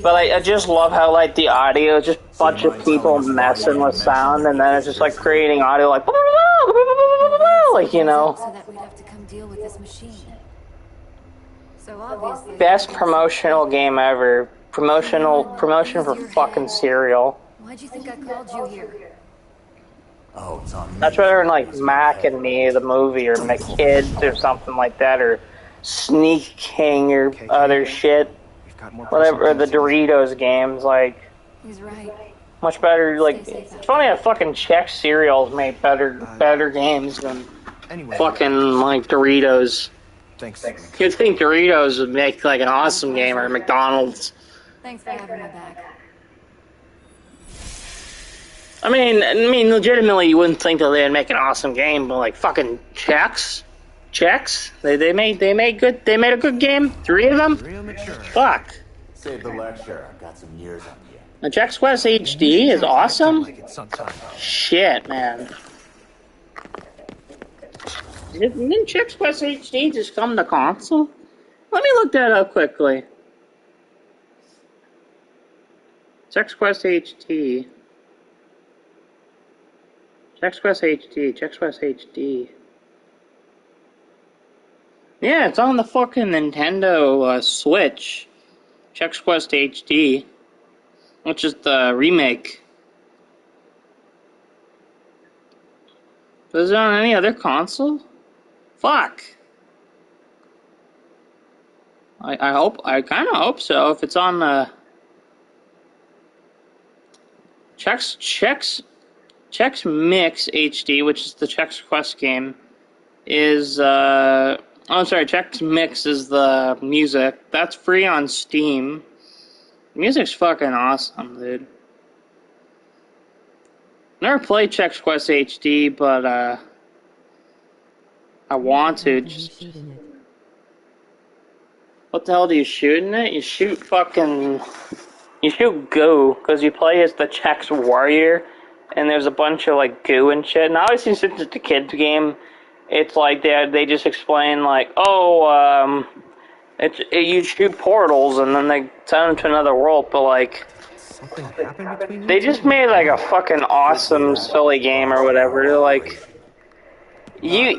But I just love how, like, the audio is just a bunch of people messing with sound, and then it's just, like, creating audio, like, like, you know. So that we'd have to come deal with this machine. So obviously... Best promotional game ever. Promotion for fucking cereal. Why'd you think I called you here? Oh, it's on me. That's better than, like, Mac and Me, the movie, or McKids, or something like that, or Sneak King, or other shit. Whatever, the Doritos games, like, He's right. much better, like, it's funny how fucking Chex cereals make better games than fucking, like, Doritos. Thanks. You'd think Doritos would make, like, an awesome game, or McDonald's. Thanks for having my back. I mean, legitimately, you wouldn't think that they'd make an awesome game, but, like, fucking Chex? They made a good game. 3 of them? Real mature. Fuck. Save the lecture. I've got some years on you. The Chex Quest HD is awesome. Like it sometime. Shit, man. Didn't Chex Quest HD just come to console? Let me look that up quickly. Chex Quest HD. Chex Quest HD. Chex Quest HD. Yeah, it's on the fucking Nintendo Switch. Chex Quest HD. Which is the remake. Is it on any other console? Fuck. I kind of hope so. If it's on the Chex Mix HD, which is the Chex Quest game, is oh, sorry, Chex Mix is the music. That's free on Steam. The music's fucking awesome, dude. Never played Chex Quest HD, but I want to. Just what the hell do you shoot in it? You shoot goo, because you play as the Chex Warrior, and there's a bunch of like goo and shit. And obviously, since it's a kids game, it's like they just explain like, oh, you shoot portals and then they send them to another world, but like. Something happened between you They just made like a fucking awesome silly game or whatever. They're like, you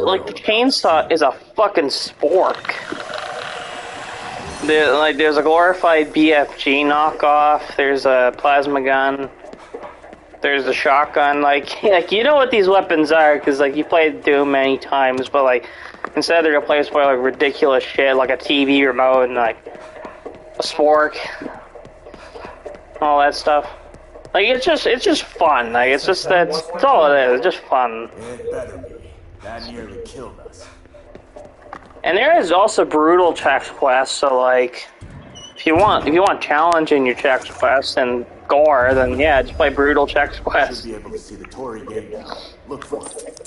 like the chainsaw is a fucking spork. There's a glorified BFG knockoff. There's a plasma gun. There's a shotgun. Like you know what these weapons are because like you played Doom many times, but like instead they're replaced by like ridiculous shit like a TV remote and like a spork. All that stuff. Like it's just fun. Like it's just that's all it is. It's just fun. It better be. That nearly killed us. And there is also brutal check quests. So like, if you want challenge in your check quests and gore, then yeah, just play brutal check Should quests. be able to see the Tory gate now. Look for it.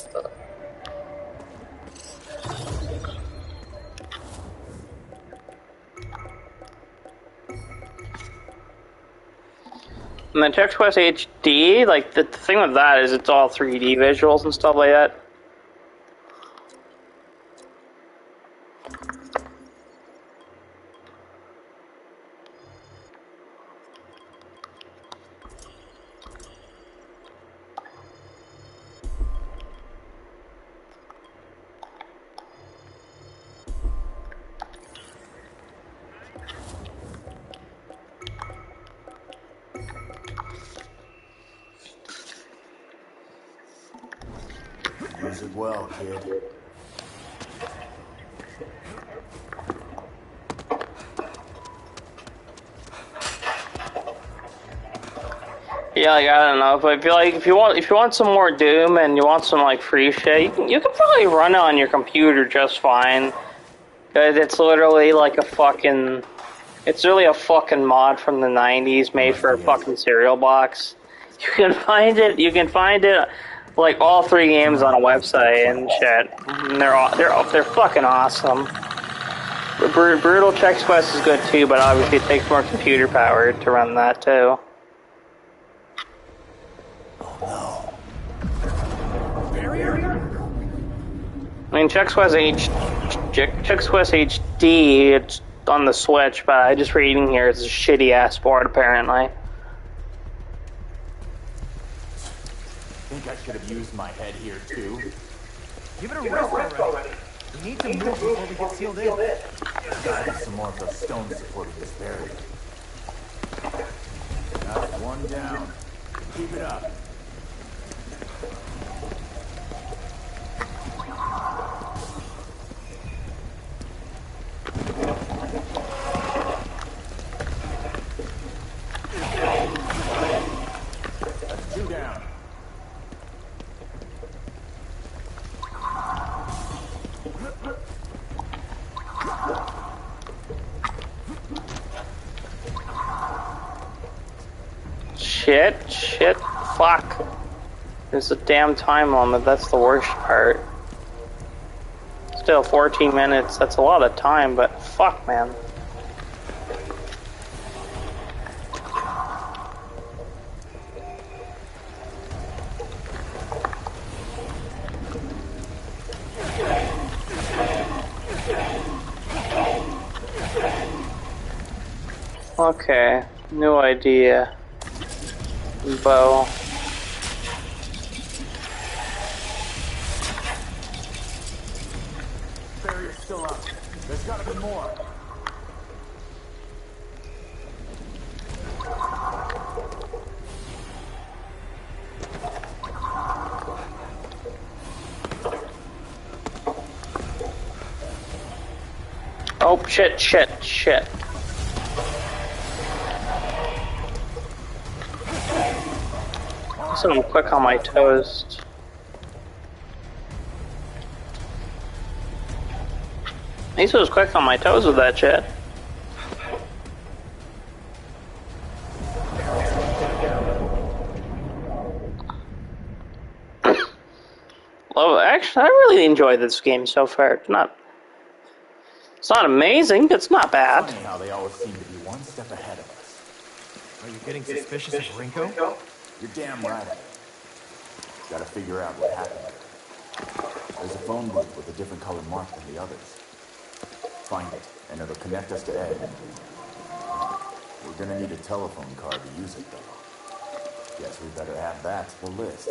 And then Chex Quest HD, like the thing with that is it's all 3D visuals and stuff like that. Use it well, kid. Yeah, like, I don't know, but if you want some more Doom and you want some like free shit, you can probably run it on your computer just fine. Cause it's literally like it's really a fucking mod from the 90s made for a fucking cereal box. You can find it like all 3 games on a website and shit. And they're fucking awesome. Brutal Chex Quest is good too, but obviously it takes more computer power to run that too. I mean, Chex Quest HD, it's on the Switch, but I just reading here it's a shitty ass board apparently. Think I should have used my head here too. Give it a rest already. We need to move before we get sealed in. Gotta be some more of those stones supporting this barrier. That's one down. Keep it up. That's 2 down. Shit, fuck. There's a damn time limit, that's the worst part. Still 14 minutes, that's a lot of time, but fuck, man. Okay, new idea. Bow. Barrier's still up. There's gotta be more. Oh, shit. So I'm quick on my toes. He was quick on my toes with that shit. Well, actually, I really enjoyed this game so far. It's not amazing, but it's not bad. Funny how they always seem to be one step ahead of us. Are you getting suspicious of Rinko? You're damn right. Gotta figure out what happened. There's a phone booth with a different color mark than the others. Find it, and it'll connect us to Ed. We're gonna need a telephone card to use it, though. Guess we better add that to the list.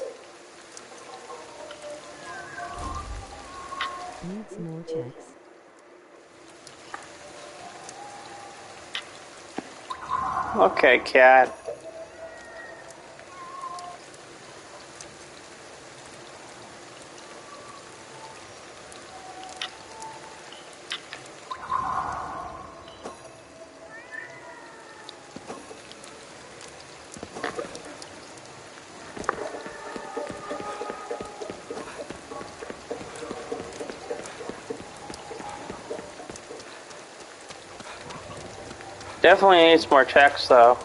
Needs more checks. Okay, cat. Definitely needs more text, though.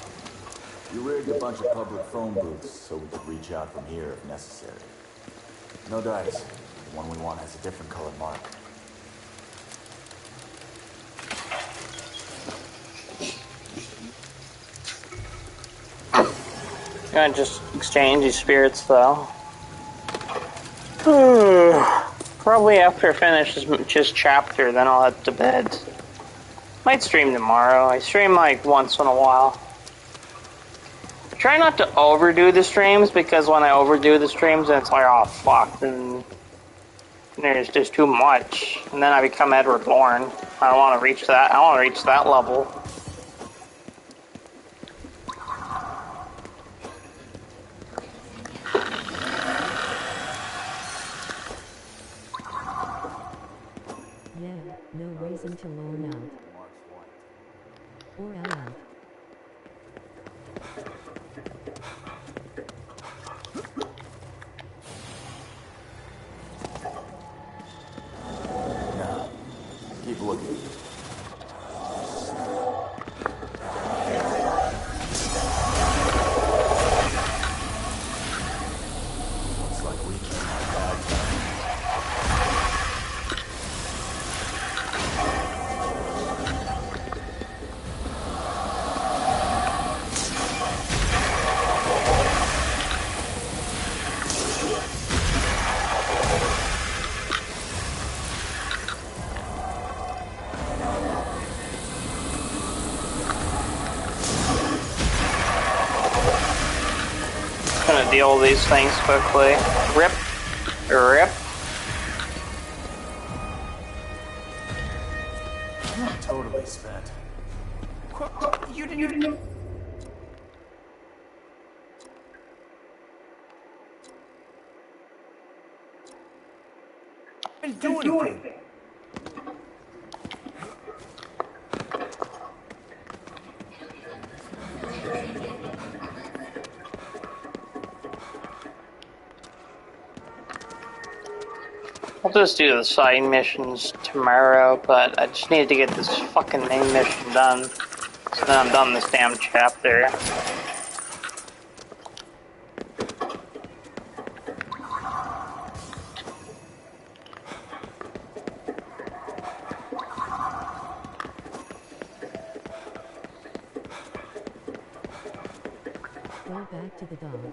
You rigged a bunch of public phone booths so we could reach out from here if necessary. No dice. The one we want has a different colored mark. Gonna just exchange these spirits, though. Probably after I finish this chapter, then I'll head to bed. Might stream tomorrow. I stream like once in a while. Try not to overdo the streams, because when I overdo the streams, then it's like, oh fuck, then there's just too much, and then I become Edward Bourne. I don't want to reach that. I don't want to reach that level. Yeah, no reason to loan out. Or out. Now, keep looking. Looks like we came out bad time. Gonna deal with these things quickly. Rip. Rip. Totally spent. You didn't. Do anything. I'll just do the side missions tomorrow, but I just need to get this fucking main mission done. So then I'm done this damn chapter. Go back to the dog.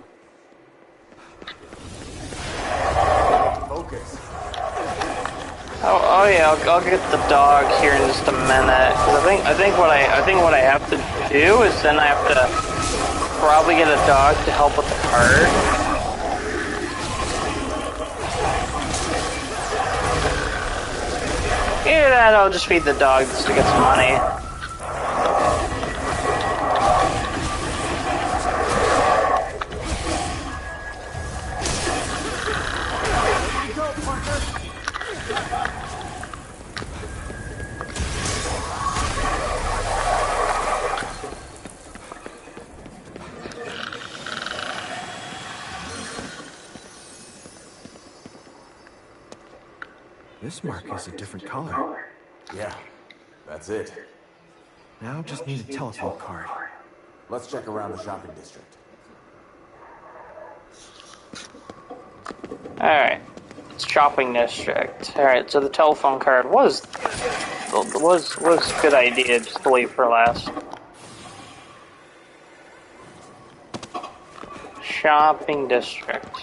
Focus. Oh yeah, I'll get the dog here in just a minute. 'Cause I think what I have to do is then I have to probably get a dog to help with the cart. Either that, I'll just feed the dog just to get some money. This mark is a different color. Yeah, that's it. Now just need a telephone card. Let's check around the shopping district. Alright. Shopping district. Alright, so the telephone card was a good idea just to leave for last. Shopping district.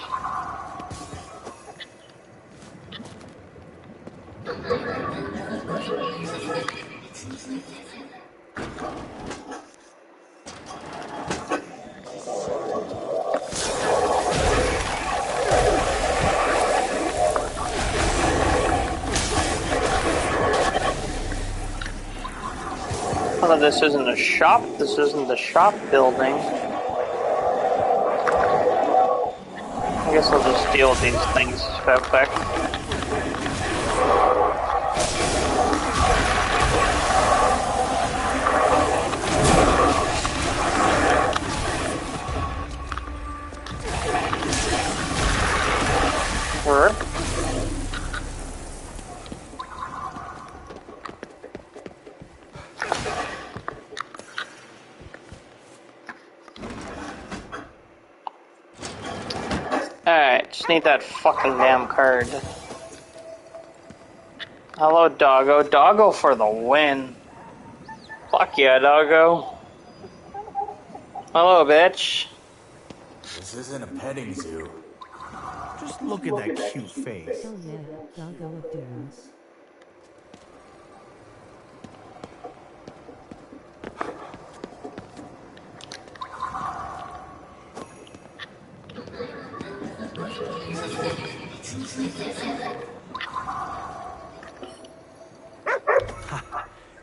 Although this isn't a shop, this isn't the shop building. I guess I'll just deal with these things real quick. Alright, just need that fucking damn card. Hello, doggo. Doggo for the win. Fuck yeah, doggo. Hello, bitch. This isn't a petting zoo. Just look at that cute face. Hell yeah, doggo of doom.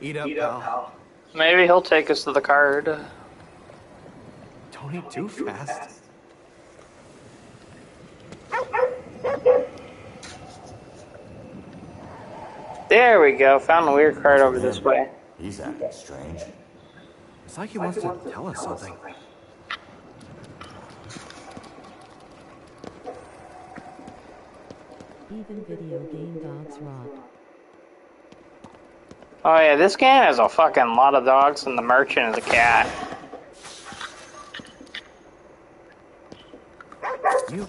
Eat up, pal. Maybe he'll take us to the card. Don't eat too fast. There we go. Found a weird card over this way. He's acting strange. It's like he wants to tell us something. Even video game dogs rot. Oh yeah, this game has a fucking lot of dogs and the merchant is a cat. You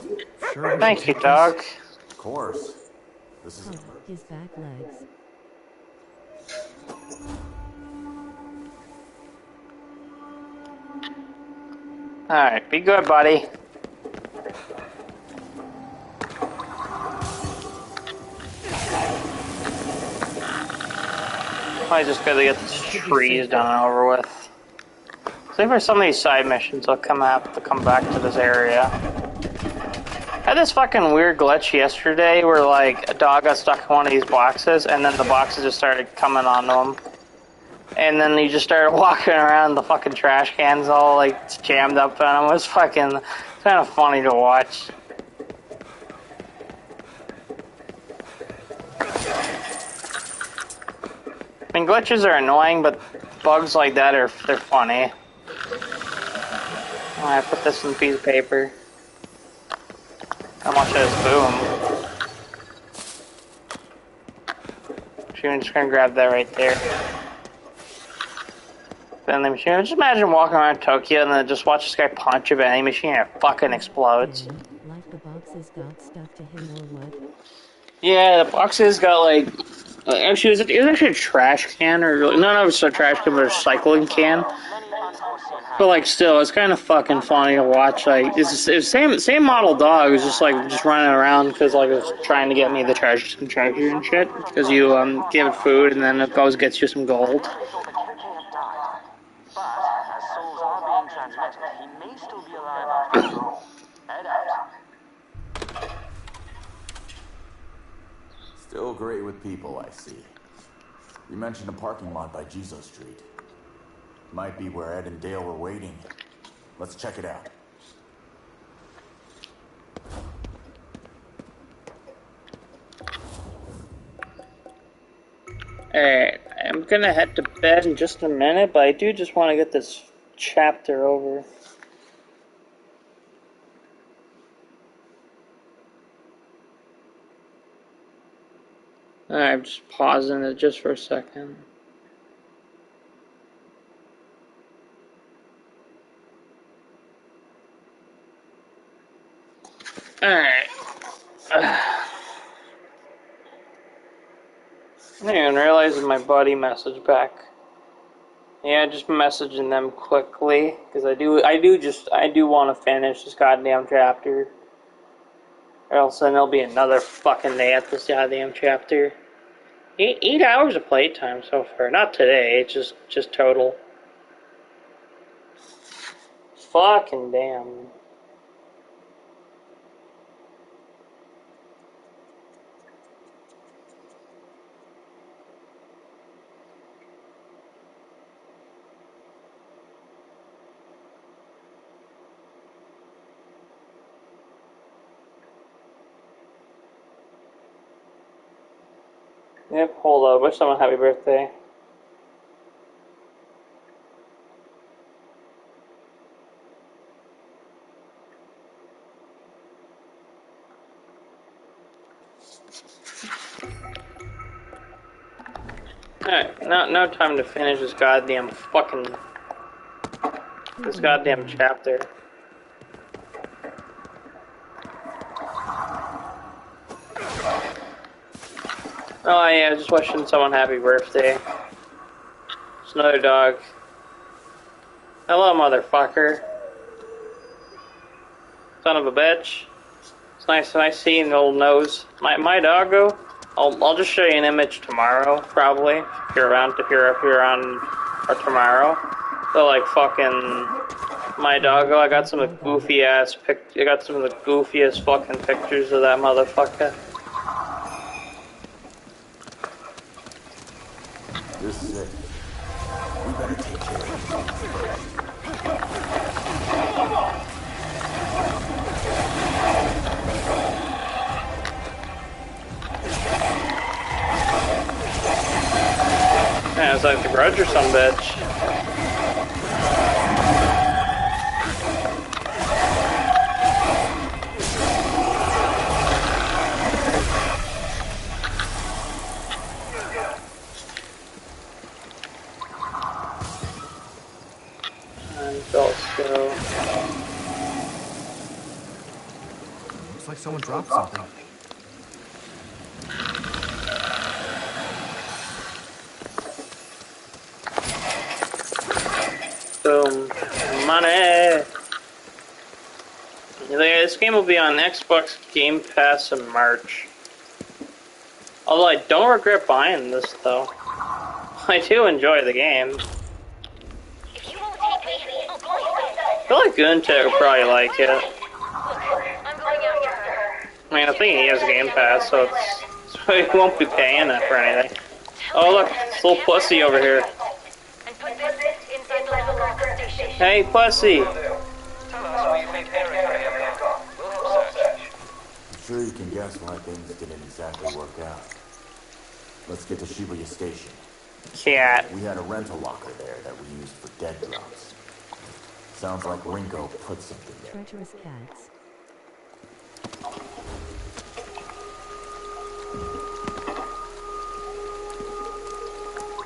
sure? Thank you, dog. Of course. This is... Huh, his back legs. Alright, be good, buddy. I just gotta get these trees done and over with. See for some of these side missions, I'll have to come back to this area. I had this fucking weird glitch yesterday where like a dog got stuck in one of these boxes and then the boxes just started coming onto him. And then he just started walking around the fucking trash cans all like jammed up on him. It was fucking kind of funny to watch. I mean, glitches are annoying, but bugs like that they're funny. Oh, I put this in a piece of paper. How much is boom? I'm just gonna grab that right there. Vending machine. Just imagine walking around Tokyo and then just watch this guy punch a vending machine and it fucking explodes. Like the boxes got stuck to him or what? Yeah, the boxes got like. Actually, it was actually a trash can, or no, it was a trash can, but a recycling can. But like, still, it's kind of fucking funny to watch. Like, it's the same model dog. It was just like just running around because like it was trying to get me the treasure and shit. Because you give it food and then it goes gets you some gold. But as souls are being transmitted, he may still be alive after all. Head out. Still great with people, I see. You mentioned a parking lot by Jesus Street. Might be where Ed and Dale were waiting. Let's check it out. Alright, I'm gonna head to bed in just a minute, but I do just want to get this chapter over. Alright, I'm just pausing it just for a second. Alright. I didn't even realize that my buddy messaged back. Yeah, just messaging them quickly because I do want to finish this goddamn chapter, or else then there'll be another fucking day at this goddamn chapter. 8 hours of playtime so far. Not today. It's just total. Fucking damn. Yep, hold up. Wish someone happy birthday. Alright, no time to finish this goddamn chapter. Oh yeah, just wishing someone happy birthday. It's another dog. Hello, motherfucker. Son of a bitch. It's nice seeing the old nose. My doggo. I'll just show you an image tomorrow, probably. If you're around, if you're on, or tomorrow. So like fucking my doggo. I got some of the goofy ass I got some of the goofiest fucking pictures of that motherfucker. This is it. We better take care of it. Yeah, it's like the Grudge or some bitch. And also... Looks like someone dropped something. Boom. Money! This game will be on Xbox Game Pass in March. Although I don't regret buying this, though. I do enjoy the game. If you won't take me, I'll call you back. I feel like Guntek would probably like it. Look, I'm going after her. I mean, I think he has Game Pass, so so he won't be paying it for anything. Oh look, this little pussy over here. And put this inside the level locker station. Hey, pussy! Tell us where you think Eric may have gone. We'll help search. I'm sure you can guess why things didn't exactly work out. Let's get to Shibuya Station. Cat. We had a rental locker there that we used for dead drops. Sounds like Rinko put something there. Treacherous cats.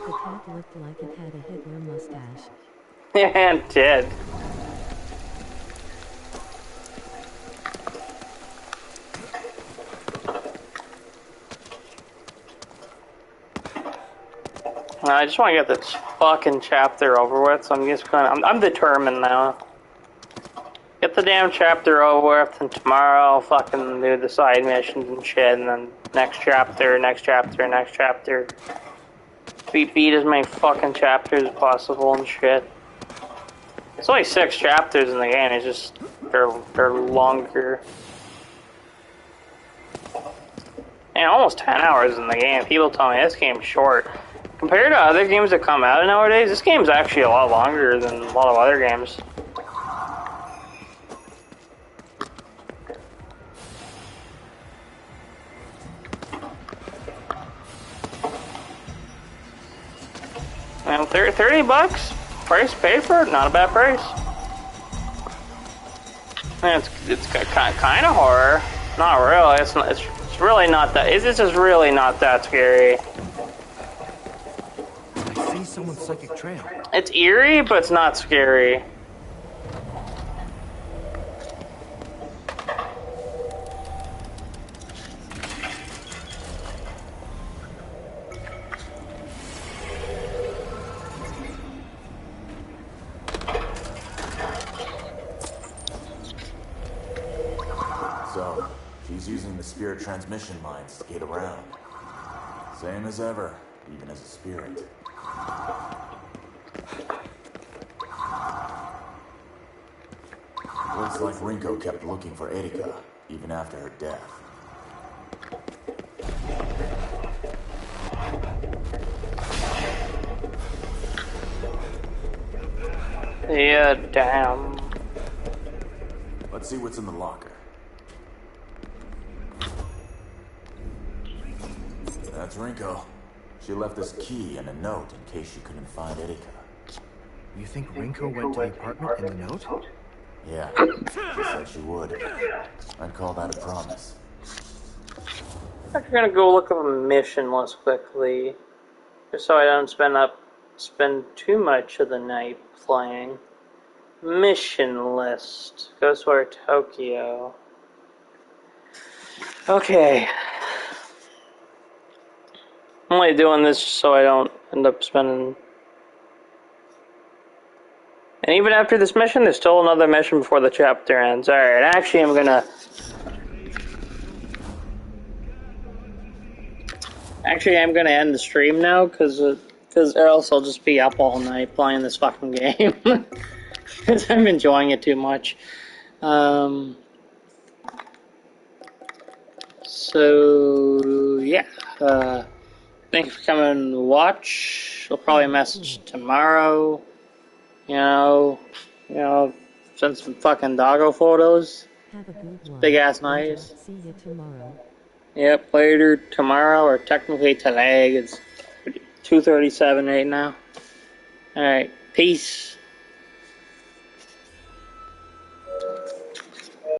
The cat looked like it had a Hitler mustache. And dead. I just want to get this fucking chapter over with, so I'm just gonna... I'm determined now. Get the damn chapter over with, and tomorrow I'll fucking do the side missions and shit, and then next chapter, next chapter, next chapter. Beat as many fucking chapters as possible and shit. It's only 6 chapters in the game, it's just... They're longer. And almost 10 hours in the game. People tell me this game's short. Compared to other games that come out nowadays, this game's actually a lot longer than a lot of other games. And 30 bucks? Price paid for it? Not a bad price. And it's kind of horror. Not really. It's really not that. It's just really not that scary. I see someone's psychic trail. It's eerie, but it's not scary. So, she's using the spirit transmission lines to get around. Same as ever, even as a spirit. Looks like Rinko kept looking for Erika, even after her death. Yeah, damn. Let's see what's in the locker. That's Rinko. She left this key and a note in case she couldn't find Erika. You think Rinko went to the apartment in the note? Yeah, she said she would. I'd call that a promise. I'm gonna go look up a mission list quickly, just so I don't spend too much of the night playing. Mission list. Ghostwire Tokyo. Okay. I'm only doing this just so I don't end up spending... And even after this mission, there's still another mission before the chapter ends. Alright, actually I'm gonna... Actually, I'm gonna end the stream now, because or else I'll just be up all night playing this fucking game. Because I'm enjoying it too much. So, yeah. Thanks for coming to watch. I'll probably message tomorrow. You know, send some fucking doggo photos. Have a good one. Big ass Later. nice. See you tomorrow. Yep, later tomorrow, or technically today. It's 2:37 right now. Alright, peace.